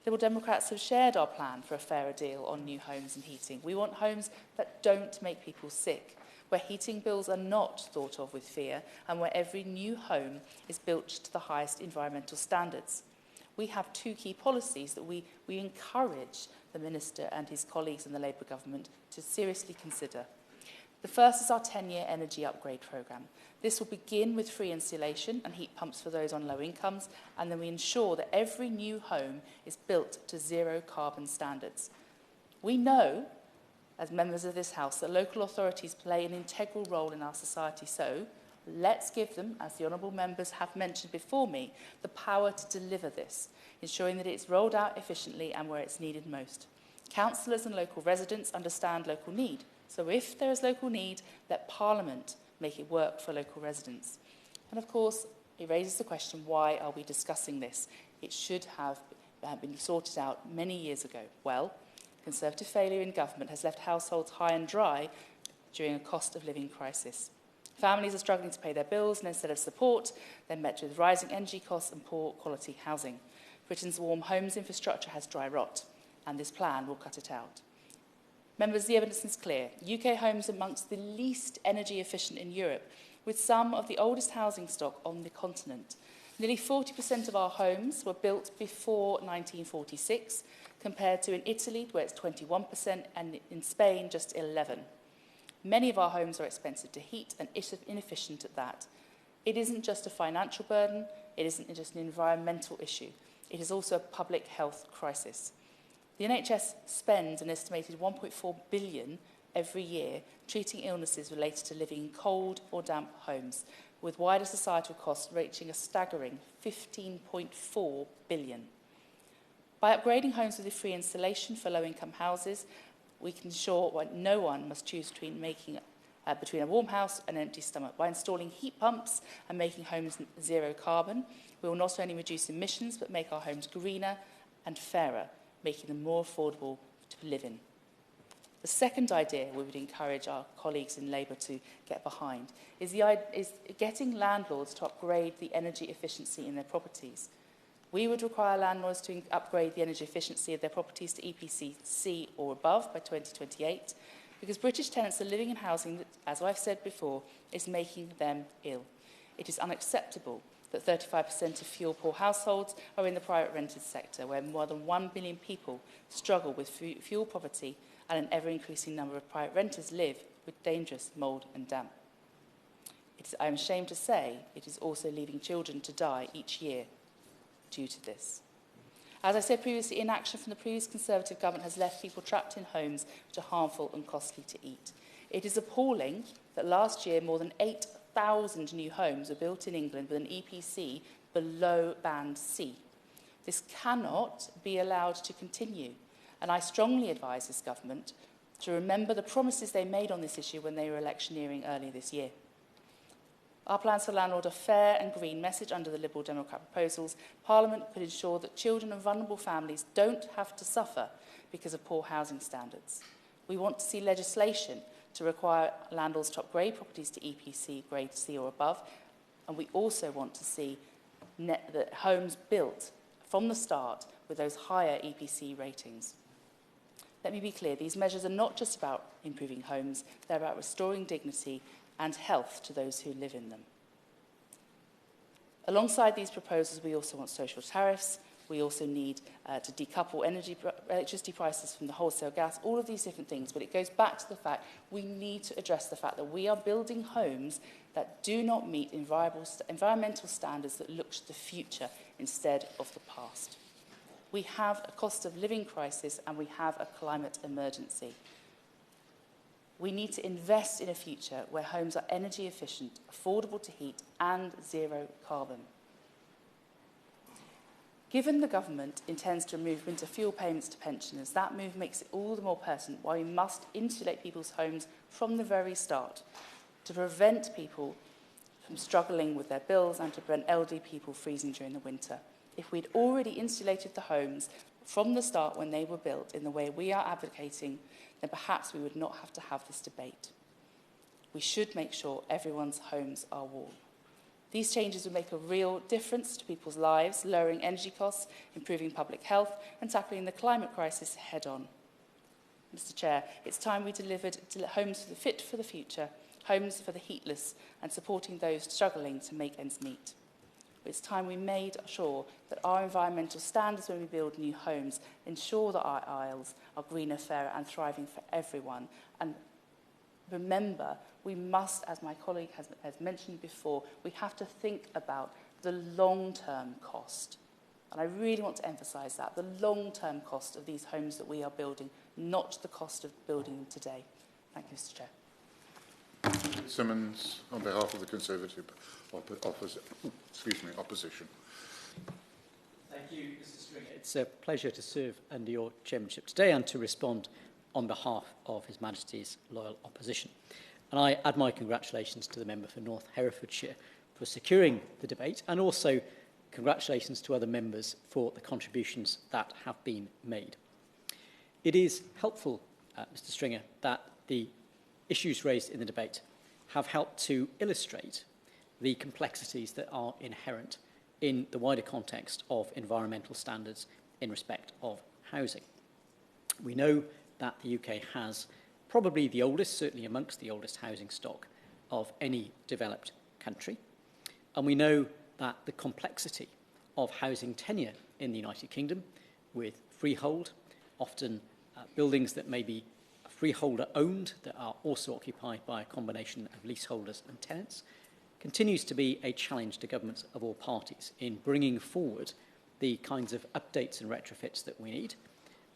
Liberal Democrats have shared our plan for a fairer deal on new homes and heating. We want homes that don't make people sick, where heating bills are not thought of with fear, and where every new home is built to the highest environmental standards. We have two key policies that we encourage the Minister and his colleagues in the Labour government to seriously consider. The first is our 10-year energy upgrade programme. This will begin with free insulation and heat pumps for those on low incomes, and then we ensure that every new home is built to zero carbon standards. We know, as members of this House, that local authorities play an integral role in our society, so let's give them, as the honourable members have mentioned before me, the power to deliver this, ensuring that it's rolled out efficiently and where it's needed most. Councillors and local residents understand local need, so if there is local need, let Parliament make it work for local residents. And of course, it raises the question, why are we discussing this? It should have been sorted out many years ago. Well, Conservative failure in government has left households high and dry during a cost of living crisis. Families are struggling to pay their bills, and instead of support, they're met with rising energy costs and poor quality housing. Britain's warm homes infrastructure has dry rot, and this plan will cut it out. Members, the evidence is clear. UK homes are amongst the least energy efficient in Europe, with some of the oldest housing stock on the continent. Nearly 40% of our homes were built before 1946, compared to in Italy, where it's 21%, and in Spain, just 11%. Many of our homes are expensive to heat and inefficient at that. It isn't just a financial burden, it isn't just an environmental issue. It is also a public health crisis. The NHS spends an estimated £1.4 billion every year treating illnesses related to living in cold or damp homes, with wider societal costs reaching a staggering £15.4 billion. By upgrading homes with free insulation for low-income houses, we can ensure no one must choose between a warm house and an empty stomach. By installing heat pumps and making homes zero carbon, we will not only reduce emissions, but make our homes greener and fairer, making them more affordable to live in. The second idea we would encourage our colleagues in Labour to get behind is getting landlords to upgrade the energy efficiency in their properties. We would require landlords to upgrade the energy efficiency of their properties to EPC C or above by 2028, because British tenants are living in housing that, as I've said before, is making them ill. It is unacceptable that 35% of fuel-poor households are in the private rented sector, where more than 1 million people struggle with fuel poverty, and an ever-increasing number of private renters live with dangerous mould and damp. I am ashamed to say it is also leaving children to die each year due to this. As I said previously, inaction from the previous Conservative government has left people trapped in homes which are harmful and costly to eat. It is appalling that last year more than 8,000 new homes were built in England with an EPC below band C. This cannot be allowed to continue, and I strongly advise this government to remember the promises they made on this issue when they were electioneering earlier this year. Our plans for landlord are fair and green message under the Liberal Democrat proposals. Parliament could ensure that children and vulnerable families don't have to suffer because of poor housing standards. We want to see legislation to require landlords to upgrade properties to EPC grade C or above, and we also want to see the homes built from the start with those higher EPC ratings. Let me be clear, these measures are not just about improving homes, they're about restoring dignity and health to those who live in them. Alongside these proposals, we also want social tariffs. We also need to decouple electricity prices from the wholesale gas, all of these different things. But it goes back to the fact we need to address the fact that we are building homes that do not meet environmental standards that look to the future instead of the past. We have a cost of living crisis and we have a climate emergency. We need to invest in a future where homes are energy efficient, affordable to heat, and zero carbon. Given the government intends to remove winter fuel payments to pensioners, that move makes it all the more pertinent why we must insulate people's homes from the very start to prevent people from struggling with their bills and to prevent elderly people freezing during the winter. If we'd already insulated the homes from the start when they were built in the way we are advocating, then perhaps we would not have to have this debate. We should make sure everyone's homes are warm. These changes would make a real difference to people's lives, lowering energy costs, improving public health, and tackling the climate crisis head-on. Mr. Chair, it's time we delivered homes fit for the future, homes for the heatless, and supporting those struggling to make ends meet. It's time we made sure that our environmental standards when we build new homes ensure that our isles are greener, fairer and thriving for everyone. And remember, we must, as my colleague has mentioned before, we have to think about the long-term cost. And I really want to emphasise that, the long-term cost of these homes that we are building, not the cost of building them today. Thank you, Mr. Chair. Simmons, on behalf of the Conservative opposition. Thank you, Mr. Stringer. It's a pleasure to serve under your chairmanship today and to respond on behalf of His Majesty's loyal opposition. And I add my congratulations to the member for North Herefordshire for securing the debate, and also congratulations to other members for the contributions that have been made. It is helpful, Mr. Stringer, that the issues raised in the debate have helped to illustrate the complexities that are inherent in the wider context of environmental standards in respect of housing. We know that the UK has probably the oldest, certainly amongst the oldest housing stock of any developed country. And we know that the complexity of housing tenure in the United Kingdom, with freehold, often buildings that may be freeholder owned that are also occupied by a combination of leaseholders and tenants, continues to be a challenge to governments of all parties in bringing forward the kinds of updates and retrofits that we need.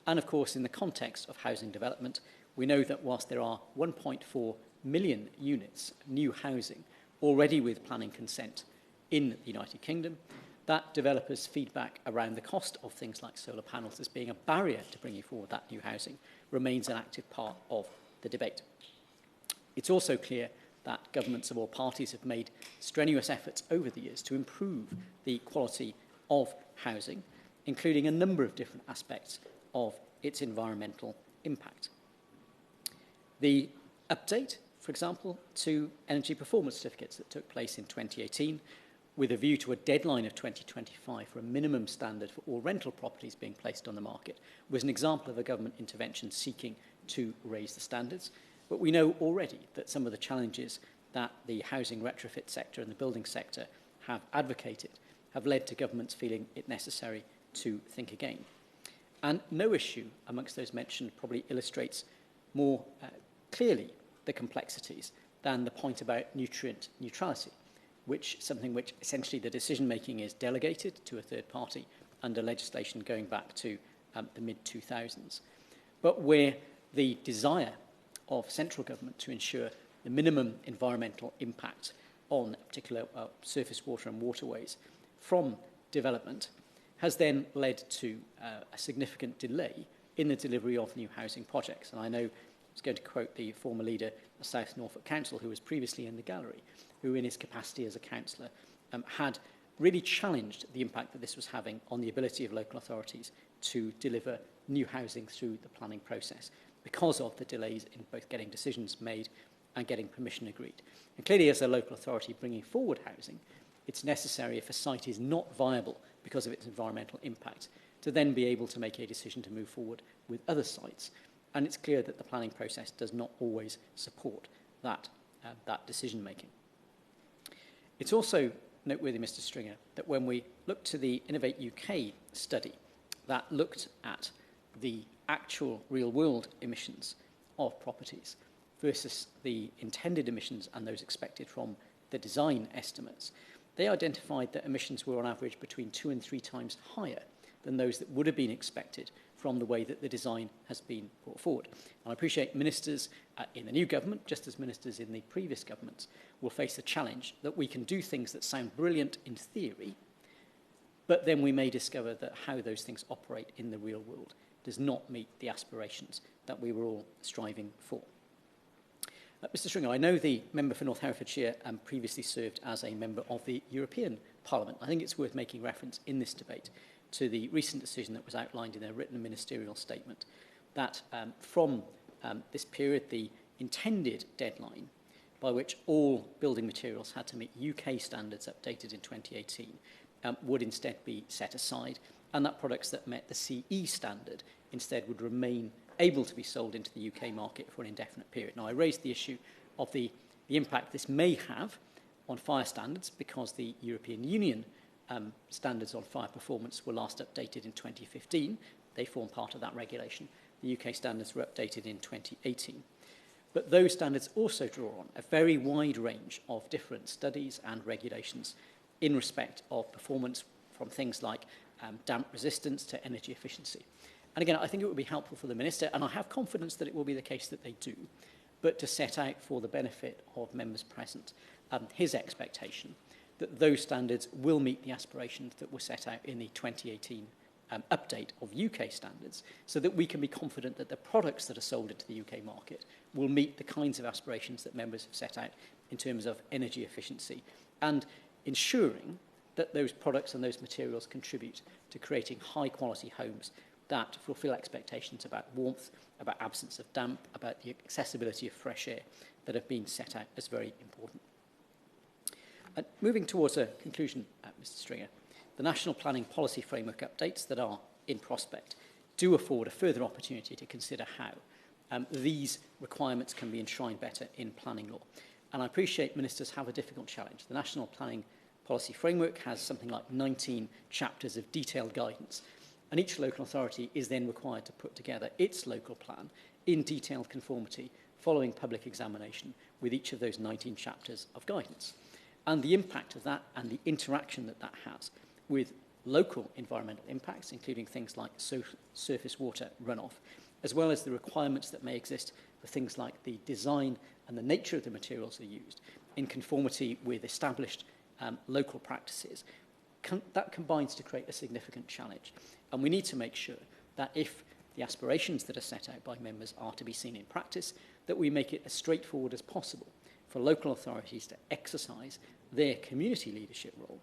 And of course, in the context of housing development, we know that whilst there are 1.4 million units of new housing already with planning consent in the United Kingdom, that developers' feedback around the cost of things like solar panels as being a barrier to bringing forward that new housing remains an active part of the debate. It's also clear that governments of all parties have made strenuous efforts over the years to improve the quality of housing, including a number of different aspects of its environmental impact. The update, for example, to energy performance certificates that took place in 2018, with a view to a deadline of 2025 for a minimum standard for all rental properties being placed on the market, was an example of a government intervention seeking to raise the standards. But we know already that some of the challenges that the housing retrofit sector and the building sector have advocated have led to governments feeling it necessary to think again. And no issue amongst those mentioned probably illustrates more clearly the complexities than the point about nutrient neutrality, something which essentially the decision-making is delegated to a third party under legislation going back to the mid-2000s, but where the desire of central government to ensure the minimum environmental impact on particular surface water and waterways from development has then led to a significant delay in the delivery of new housing projects. And I know I was going to quote the former leader of South Norfolk Council, who was previously in the gallery, who in his capacity as a councillor had really challenged the impact that this was having on the ability of local authorities to deliver new housing through the planning process because of the delays in both getting decisions made and getting permission agreed. And clearly, as a local authority bringing forward housing, it's necessary, if a site is not viable because of its environmental impact, to then be able to make a decision to move forward with other sites. And it's clear that the planning process does not always support that decision-making. It's also noteworthy, Mr. Stringer, that when we look to the Innovate UK study that looked at the actual real-world emissions of properties versus the intended emissions and those expected from the design estimates, they identified that emissions were on average between 2 and 3 times higher than those that would have been expected from the way that the design has been brought forward. And I appreciate ministers in the new government, just as ministers in the previous governments, will face the challenge that we can do things that sound brilliant in theory, but then we may discover that how those things operate in the real world does not meet the aspirations that we were all striving for. Mr. Stringer, I know the member for North Herefordshire previously served as a member of the European Parliament. I think it's worth making reference in this debate to the recent decision that was outlined in a written ministerial statement that from this period, the intended deadline by which all building materials had to meet UK standards updated in 2018 would instead be set aside, and that products that met the CE standard instead would remain able to be sold into the UK market for an indefinite period. Now, I raised the issue of the impact this may have on fire standards because the European Union standards on fire performance were last updated in 2015. They form part of that regulation. The UK standards were updated in 2018. But those standards also draw on a very wide range of different studies and regulations in respect of performance, from things like damp resistance to energy efficiency. And again, I think it would be helpful for the Minister, and I have confidence that it will be the case that they do, but to set out for the benefit of members present his expectation that those standards will meet the aspirations that were set out in the 2018 update of UK standards, so that we can be confident that the products that are sold into the UK market will meet the kinds of aspirations that members have set out in terms of energy efficiency, and ensuring that those products and those materials contribute to creating high-quality homes that fulfil expectations about warmth, about absence of damp, about the accessibility of fresh air that have been set out as very important. Moving towards a conclusion, Mr. Stringer, the National Planning Policy Framework updates that are in prospect do afford a further opportunity to consider how these requirements can be enshrined better in planning law. And I appreciate ministers have a difficult challenge. The National Planning Policy Framework has something like 19 chapters of detailed guidance, and each local authority is then required to put together its local plan in detailed conformity following public examination with each of those 19 chapters of guidance. And the impact of that and the interaction that that has with local environmental impacts, including things like surface water runoff, as well as the requirements that may exist for things like the design and the nature of the materials that are used in conformity with established local practices, that combines to create a significant challenge. And we need to make sure that if the aspirations that are set out by members are to be seen in practice, that we make it as straightforward as possible for local authorities to exercise their community leadership role.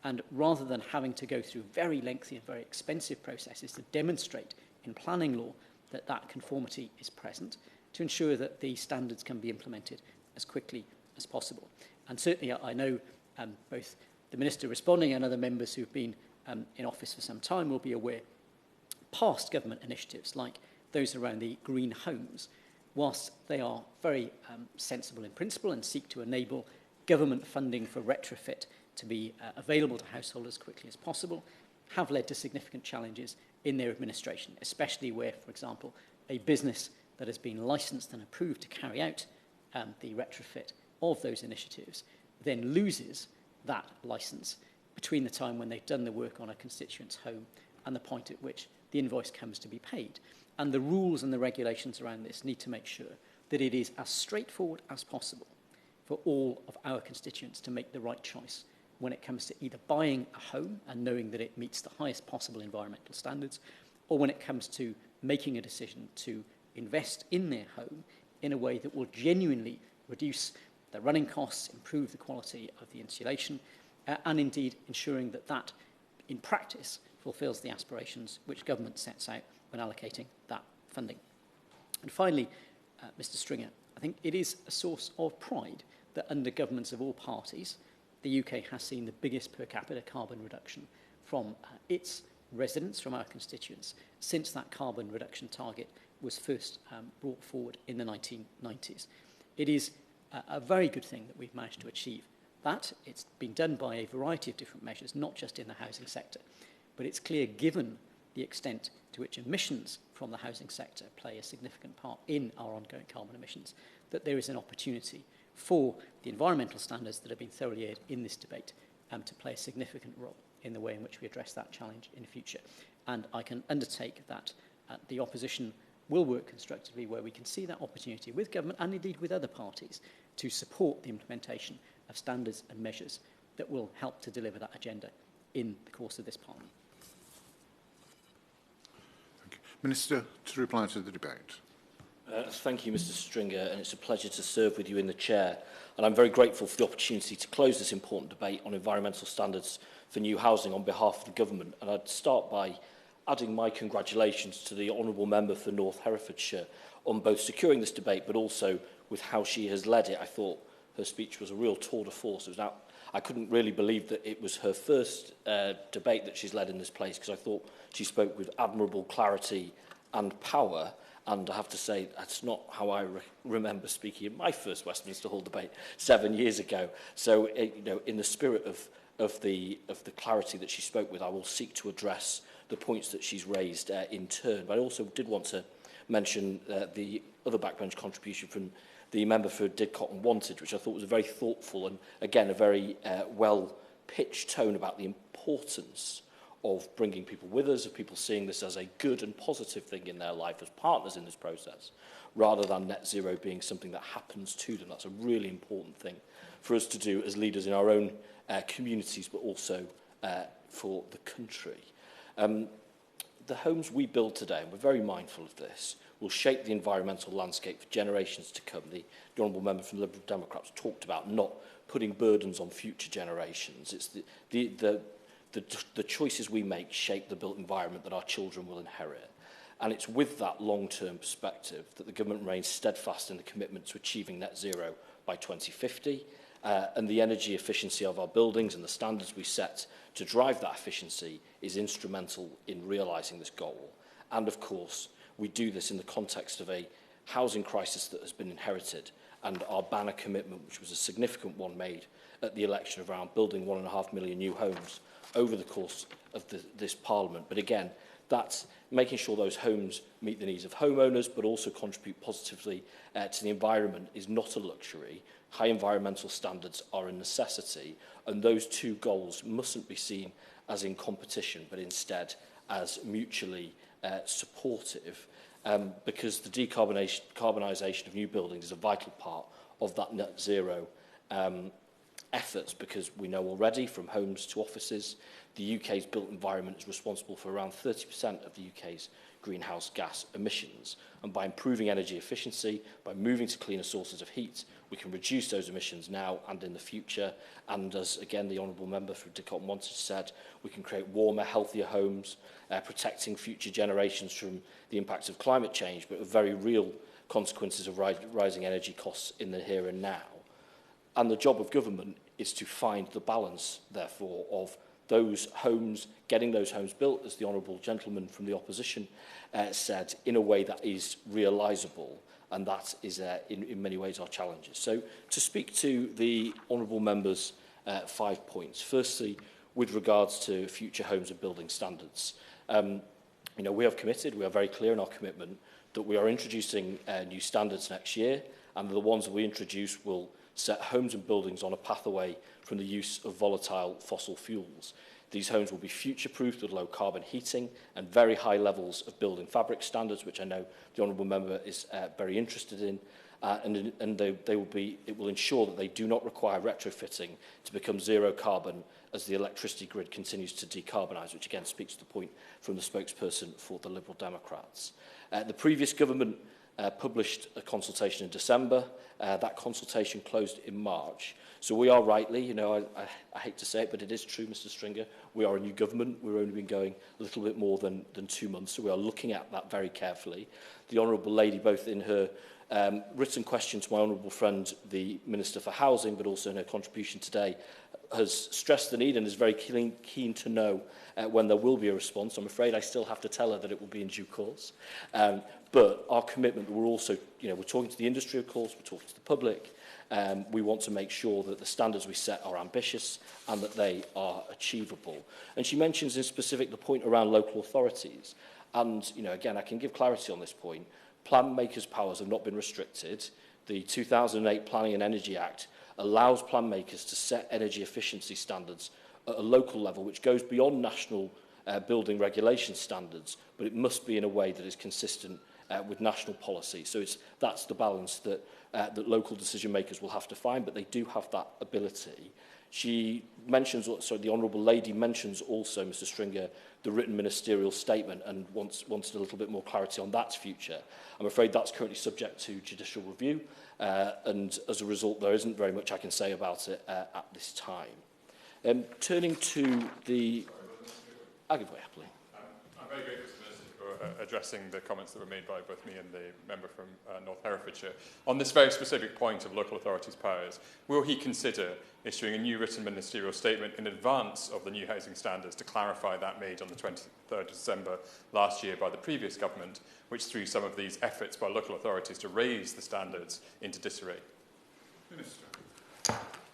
And rather than having to go through very lengthy and very expensive processes to demonstrate in planning law that that conformity is present, to ensure that the standards can be implemented as quickly as possible. And certainly I know both the Minister responding and other members who've been in office for some time will be aware past government initiatives like those around the green homes, whilst they are very sensible in principle and seek to enable government funding for retrofit to be available to householders as quickly as possible, have led to significant challenges in their administration, especially where, for example, a business that has been licensed and approved to carry out the retrofit of those initiatives then loses that licence between the time when they've done the work on a constituent's home and the point at which the invoice comes to be paid. And the rules and the regulations around this need to make sure that it is as straightforward as possible for all of our constituents to make the right choice when it comes to either buying a home and knowing that it meets the highest possible environmental standards, or when it comes to making a decision to invest in their home in a way that will genuinely reduce the running costs, improve the quality of the insulation, and indeed ensuring that that, in practice, fulfills the aspirations which government sets out when allocating that funding. And finally, Mr. Stringer, I think it is a source of pride that under governments of all parties, the UK has seen the biggest per capita carbon reduction from its residents, from our constituents, since that carbon reduction target was first brought forward in the 1990s. It is a very good thing that we've managed to achieve that. It's been done by a variety of different measures, not just in the housing sector, but it's clear, given the extent to which emissions from the housing sector play a significant part in our ongoing carbon emissions, that there is an opportunity for the environmental standards that have been thoroughly aired in this debate to play a significant role in the way in which we address that challenge in the future. And I can undertake that the opposition will work constructively where we can see that opportunity with government and indeed with other parties to support the implementation of standards and measures that will help to deliver that agenda in the course of this Parliament. Thank you. Minister, to reply to the debate. Thank you, Mr. Stringer, and it's a pleasure to serve with you in the chair. And I'm very grateful for the opportunity to close this important debate on environmental standards for new housing on behalf of the government. And I'd start by adding my congratulations to the honourable member for North Herefordshire on both securing this debate, but also with how she has led it. I thought her speech was a real tour de force. I couldn't really believe that it was her first debate that she's led in this place, because I thought she spoke with admirable clarity and power. And I have to say, that's not how I remember speaking in my first Westminster Hall debate 7 years ago. So, in the spirit of the clarity that she spoke with, I will seek to address the points that she's raised in turn. But I also did want to mention the other backbench contribution from the member for Didcot and Wantage, which I thought was a very thoughtful and, again, a very well-pitched tone about the importance of bringing people with us, of people seeing this as a good and positive thing in their life as partners in this process, rather than net zero being something that happens to them. That's a really important thing for us to do as leaders in our own communities, but also for the country. The homes we build today, and we're very mindful of this, will shape the environmental landscape for generations to come. The honourable member from the Liberal Democrats talked about not putting burdens on future generations. It's the choices we make shape the built environment that our children will inherit. And it's with that long-term perspective that the government remains steadfast in the commitment to achieving net zero by 2050, and the energy efficiency of our buildings and the standards we set to drive that efficiency is instrumental in realising this goal. And of course, we do this in the context of a housing crisis that has been inherited, and our banner commitment, which was a significant one made at the election of around building 1.5 million new homes over the course of this Parliament. But again, that's making sure those homes meet the needs of homeowners, but also contribute positively to the environment is not a luxury. High environmental standards are a necessity, and those two goals mustn't be seen as in competition, but instead as mutually supportive, because the decarbonisation of new buildings is a vital part of that net zero efforts, because we know already from homes to offices, the UK's built environment is responsible for around 30% of the UK's greenhouse gas emissions. And by improving energy efficiency, by moving to cleaner sources of heat, we can reduce those emissions now and in the future. And as, again, the honourable member for Didcot and Wantage said, we can create warmer, healthier homes, protecting future generations from the impacts of climate change, but with very real consequences of rising energy costs in the here and now. And the job of government is to find the balance, therefore, of those homes, getting those homes built, as the honourable gentleman from the opposition said, in a way that is realisable. And that is, in many ways, our challenges. So, to speak to the honourable member's 5 points. Firstly, with regards to future homes and building standards. We have committed, we are very clear in our commitment, that we are introducing new standards next year, and the ones that we introduce will set homes and buildings on a path away from the use of volatile fossil fuels. These homes will be future-proofed with low carbon heating and very high levels of building fabric standards, which I know the Honourable Member is very interested in, and it will ensure that they do not require retrofitting to become zero carbon as the electricity grid continues to decarbonise, which again speaks to the point from the spokesperson for the Liberal Democrats. The previous government published a consultation in December. That consultation closed in March. So we are rightly, I hate to say it, but it is true, Mr Stringer, we are a new government. We've only been going a little bit more than 2 months, so we are looking at that very carefully. The Honourable Lady, both in her written question to my honourable friend, the Minister for Housing, but also in her contribution today, has stressed the need and is very keen to know when there will be a response. I'm afraid I still have to tell her that it will be in due course. But our commitment, we're also, we're talking to the industry, of course, we're talking to the public. We want to make sure that the standards we set are ambitious and that they are achievable. And she mentions in specific the point around local authorities. And, again, I can give clarity on this point. Plan makers' powers have not been restricted. The 2008 Planning and Energy Act allows plan makers to set energy efficiency standards at a local level, which goes beyond national building regulation standards, but it must be in a way that is consistent with national policy. So that's the balance that local decision makers will have to find, but they do have that ability. She mentions, the Honourable Lady mentions also, Mr Stringer, the written ministerial statement and wanted a little bit more clarity on that future. I'm afraid that's currently subject to judicial review, and as a result, there isn't very much I can say about it at this time. Turning to the... I'll give way happily. I'm very grateful to the Minister for addressing the comments that were made by both me and the member from North Herefordshire. On this very specific point of local authorities' powers, will he consider issuing a new written ministerial statement in advance of the new housing standards to clarify that made on the 23rd of December last year by the previous government, which threw some of these efforts by local authorities to raise the standards into disarray? Minister.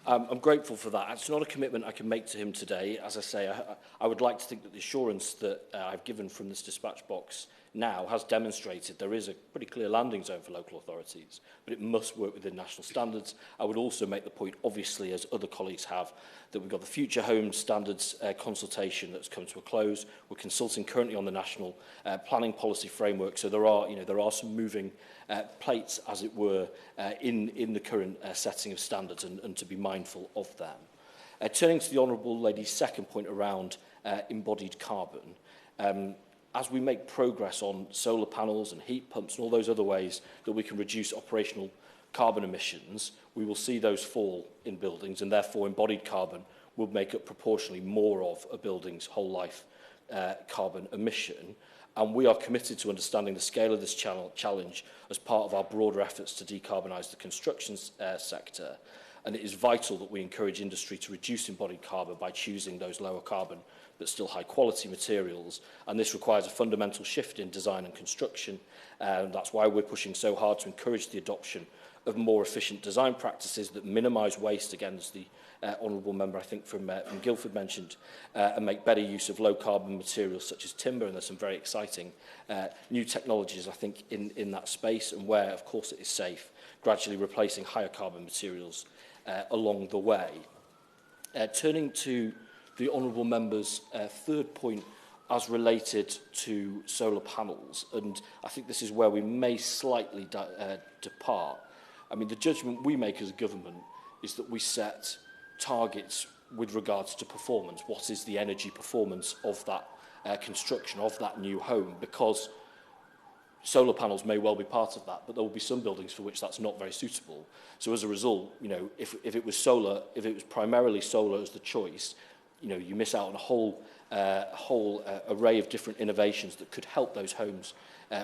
I'm grateful for that. It's not a commitment I can make to him today. As I say, I would like to think that the assurance that I've given from this dispatch box now has demonstrated there is a pretty clear landing zone for local authorities, but it must work within national standards. I would also make the point, obviously, as other colleagues have, that we've got the Future Home Standards consultation that's come to a close. We're consulting currently on the national planning policy framework, so there are some moving plates, as it were, in the current setting of standards, and to be mindful of them. Turning to the Honourable Lady's second point around embodied carbon, as we make progress on solar panels and heat pumps and all those other ways that we can reduce operational carbon emissions, we will see those fall in buildings, and therefore embodied carbon will make up proportionally more of a building's whole life carbon emission. And we are committed to understanding the scale of this challenge as part of our broader efforts to decarbonise the construction sector. And it is vital that we encourage industry to reduce embodied carbon by choosing those lower carbon but still high quality materials. And this requires a fundamental shift in design and construction. That's why we're pushing so hard to encourage the adoption of more efficient design practices that minimise waste, again, as the Honourable Member, I think, from Guildford mentioned, and make better use of low-carbon materials such as timber. And there's some very exciting new technologies, I think, in that space, and where, of course, it is safe, gradually replacing higher carbon materials along the way. Turning to the Honourable Member's third point as related to solar panels, and I think this is where we may slightly depart. I mean, the judgment we make as a government is that we set targets with regards to performance. What is the energy performance of that construction, of that new home? Because solar panels may well be part of that, but there will be some buildings for which that's not very suitable. So as a result, if it was solar, if it was primarily solar as the choice, you miss out on a whole array of different innovations that could help those homes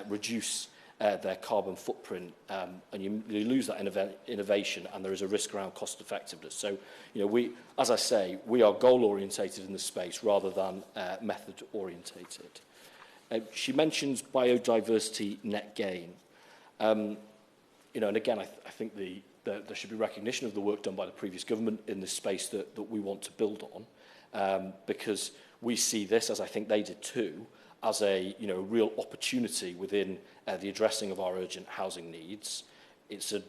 reduce their carbon footprint, and you lose that innovation, and there is a risk around cost effectiveness. So, as I say, we are goal orientated in this space rather than method orientated. She mentions biodiversity net gain, and again, I think there should be recognition of the work done by the previous government in this space that we want to build on, because we see this, as I think they did too, as a real opportunity within the addressing of our urgent housing needs. It's an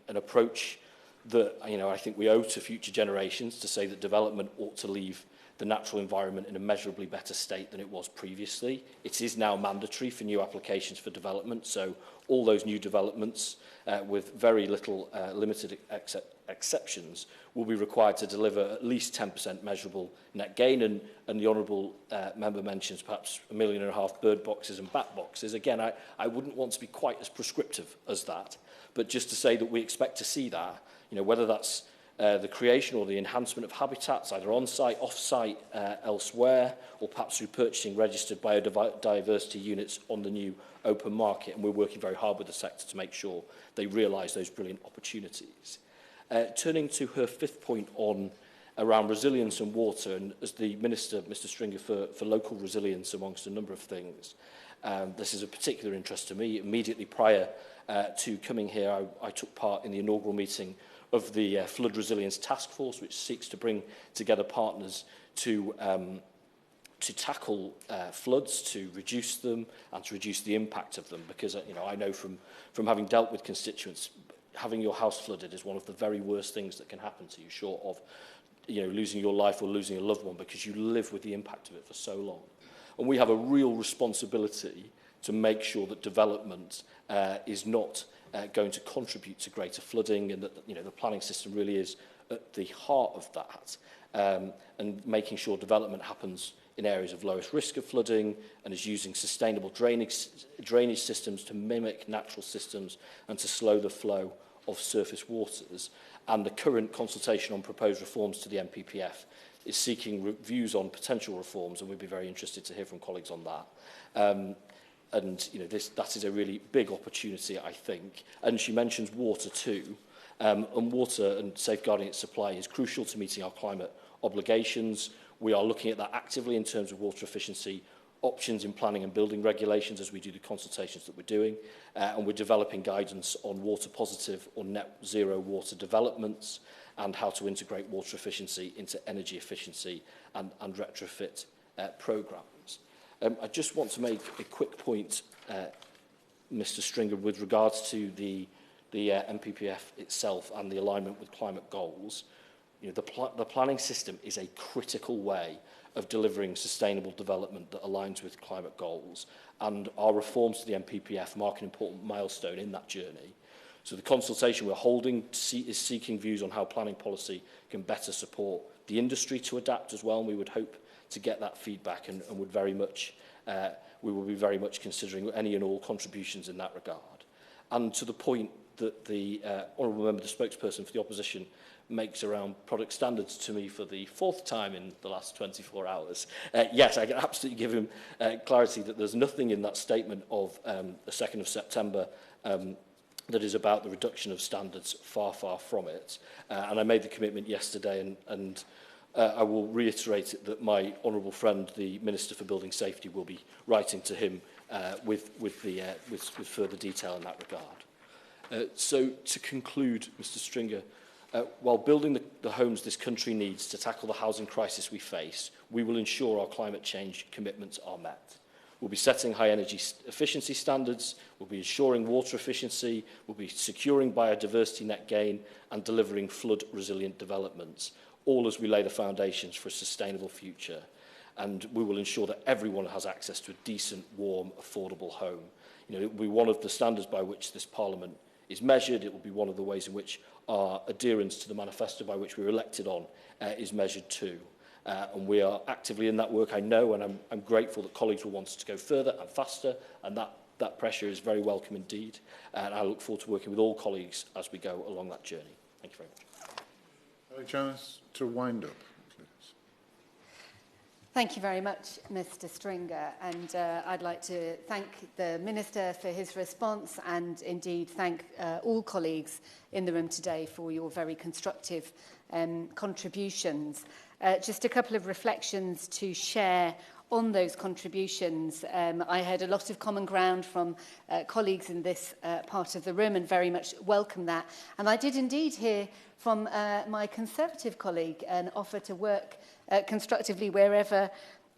approach that, I think we owe to future generations to say that development ought to leave the natural environment in a measurably better state than it was previously. It is now mandatory for new applications for development, so all those new developments with very little limited exceptions will be required to deliver at least 10% measurable net gain, and the Honourable Member mentions perhaps 1.5 million bird boxes and bat boxes. Again, I wouldn't want to be quite as prescriptive as that, but just to say that we expect to see that, whether that's the creation or the enhancement of habitats, either on-site, off-site, elsewhere, or perhaps through purchasing registered biodiversity units on the new open market. And we're working very hard with the sector to make sure they realise those brilliant opportunities. Turning to her fifth point on around resilience and water, and as the Minister, Mr Stringer, for local resilience amongst a number of things, this is a particular interest to me. Immediately prior to coming here, I took part in the inaugural meeting of the Flood Resilience Task Force, which seeks to bring together partners to tackle floods, to reduce them, and to reduce the impact of them. Because I know from having dealt with constituents, having your house flooded is one of the very worst things that can happen to you, short of losing your life or losing a loved one, because you live with the impact of it for so long. And we have a real responsibility to make sure that development is not going to contribute to greater flooding, and that the planning system really is at the heart of that, and making sure development happens in areas of lowest risk of flooding and is using sustainable drainage systems to mimic natural systems and to slow the flow of surface waters. And the current consultation on proposed reforms to the NPPF is seeking views on potential reforms, and we'd be very interested to hear from colleagues on that. That is a really big opportunity, I think. And she mentions water too. And water and safeguarding its supply is crucial to meeting our climate obligations. We are looking at that actively in terms of water efficiency options in planning and building regulations as we do the consultations that we're doing. And we're developing guidance on water positive or net zero water developments and how to integrate water efficiency into energy efficiency and retrofit programmes. I just want to make a quick point, Mr Stringer, with regards to the NPPF itself and the alignment with climate goals. The planning system is a critical way of delivering sustainable development that aligns with climate goals, and our reforms to the NPPF mark an important milestone in that journey. So the consultation we're holding is seeking views on how planning policy can better support the industry to adapt as well, and we would hope to get that feedback, and would very much, we will be very much considering any and all contributions in that regard. And to the point that the Honourable Member, the spokesperson for the opposition, makes around product standards to me for the fourth time in the last 24 hours. Yes, I can absolutely give him clarity that there's nothing in that statement of the 2nd of September that is about the reduction of standards, far, far from it. And I made the commitment yesterday, and I will reiterate it, that my honourable friend, the Minister for Building Safety, will be writing to him with further detail in that regard. So to conclude, Mr Stringer, while building the homes this country needs to tackle the housing crisis we face, we will ensure our climate change commitments are met. We'll be setting high energy efficiency standards, we'll be ensuring water efficiency, we'll be securing biodiversity net gain and delivering flood resilient developments, all as we lay the foundations for a sustainable future. And we will ensure that everyone has access to a decent, warm, affordable home. It will be one of the standards by which this Parliament is measured. It will be one of the ways in which our adherence to the manifesto by which we were elected on is measured too. And we are actively in that work, I know, and I'm grateful that colleagues will want us to go further and faster, and that pressure is very welcome indeed. And I look forward to working with all colleagues as we go along that journey. Thank you very much. Chance to wind up, please. Thank you very much, Mr Stringer, and I'd like to thank the Minister for his response, and indeed thank all colleagues in the room today for your very constructive contributions. Just a couple of reflections to share on those contributions. I heard a lot of common ground from colleagues in this part of the room, and very much welcome that. And I did indeed hear from my Conservative colleague an offer to work constructively wherever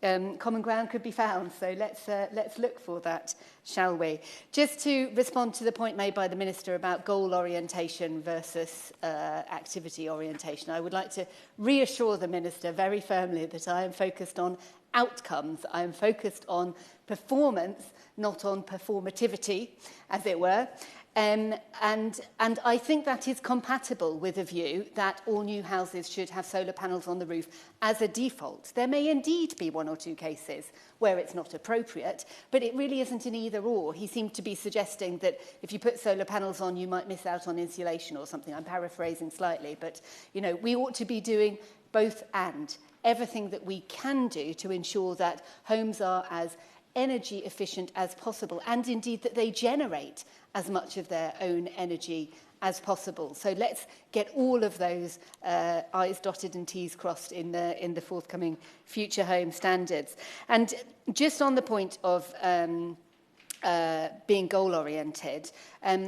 common ground could be found. So let's look for that, shall we? Just to respond to the point made by the Minister about goal orientation versus activity orientation, I would like to reassure the Minister very firmly that I am focused on outcomes. I am focused on performance, not on performativity, as it were. And I think that is compatible with a view that all new houses should have solar panels on the roof as a default. There may indeed be one or two cases where it's not appropriate, but it really isn't an either or. He seemed to be suggesting that if you put solar panels on, you might miss out on insulation or something. I'm paraphrasing slightly, but we ought to be doing both and everything that we can do to ensure that homes are as energy efficient as possible, and indeed that they generate as much of their own energy as possible. So let's get all of those I's dotted and T's crossed in the forthcoming future home standards. And just on the point of being goal-oriented,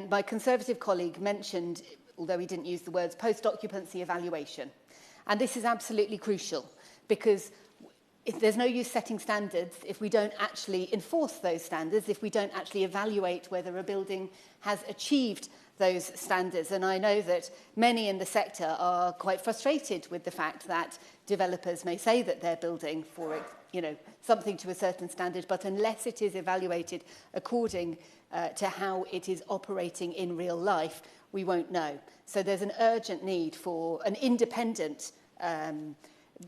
my Conservative colleague mentioned, although he didn't use the words, post-occupancy evaluation. And this is absolutely crucial, because there's no use setting standards if we don't actually enforce those standards, if we don't actually evaluate whether a building has achieved those standards. And I know that many in the sector are quite frustrated with the fact that developers may say that they're building for something to a certain standard, but unless it is evaluated according to how it is operating in real life, we won't know. So there's an urgent need for an independent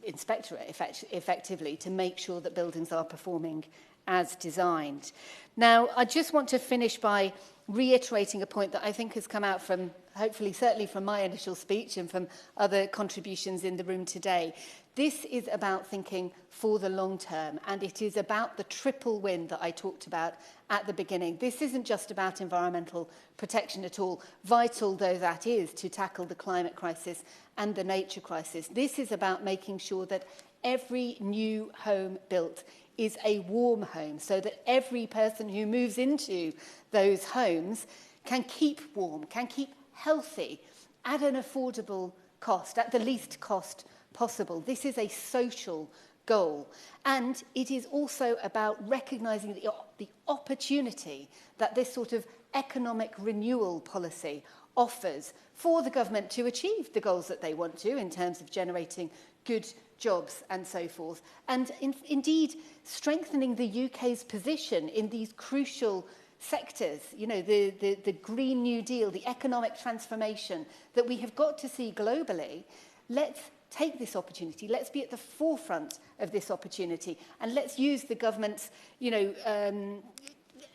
inspectorate, effectively, to make sure that buildings are performing as designed. Now, I just want to finish by reiterating a point that I think has come out from, hopefully, certainly from my initial speech and from other contributions in the room today. This is about thinking for the long term, and it is about the triple win that I talked about at the beginning. This isn't just about environmental protection at all, vital though that is to tackle the climate crisis and the nature crisis. This is about making sure that every new home built is a warm home, so that every person who moves into those homes can keep warm, can keep healthy at an affordable cost, at the least cost possible. This is a social goal. And it is also about recognising the opportunity that this sort of economic renewal policy offers for the government to achieve the goals that they want to in terms of generating good jobs and so forth. And indeed, strengthening the UK's position in these crucial sectors, the Green New Deal, the economic transformation that we have got to see globally. Let's take this opportunity. Let's be at the forefront of this opportunity, and let's use the government's,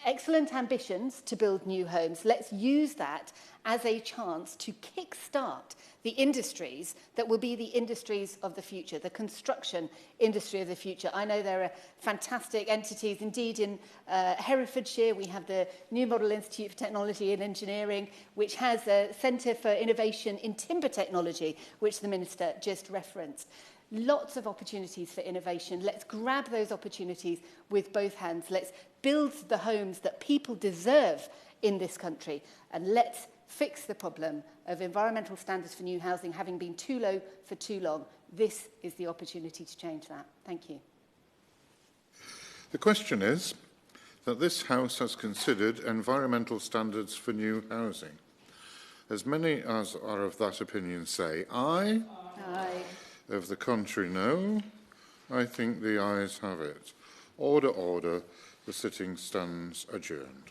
excellent ambitions to build new homes. Let's use that as a chance to kickstart the industries that will be the industries of the future, the construction industry of the future. I know there are fantastic entities. Indeed, in Herefordshire, we have the New Model Institute for Technology and Engineering, which has a Centre for Innovation in Timber Technology, which the Minister just referenced. Lots of opportunities for innovation. Let's grab those opportunities with both hands. Let's build the homes that people deserve in this country. And let's fix the problem of environmental standards for new housing having been too low for too long. This is the opportunity to change that. Thank you. The question is that this House has considered environmental standards for new housing. As many as are of that opinion say aye. Aye. Of the contrary, no. I think the ayes have it. Order, order. The sitting stands adjourned.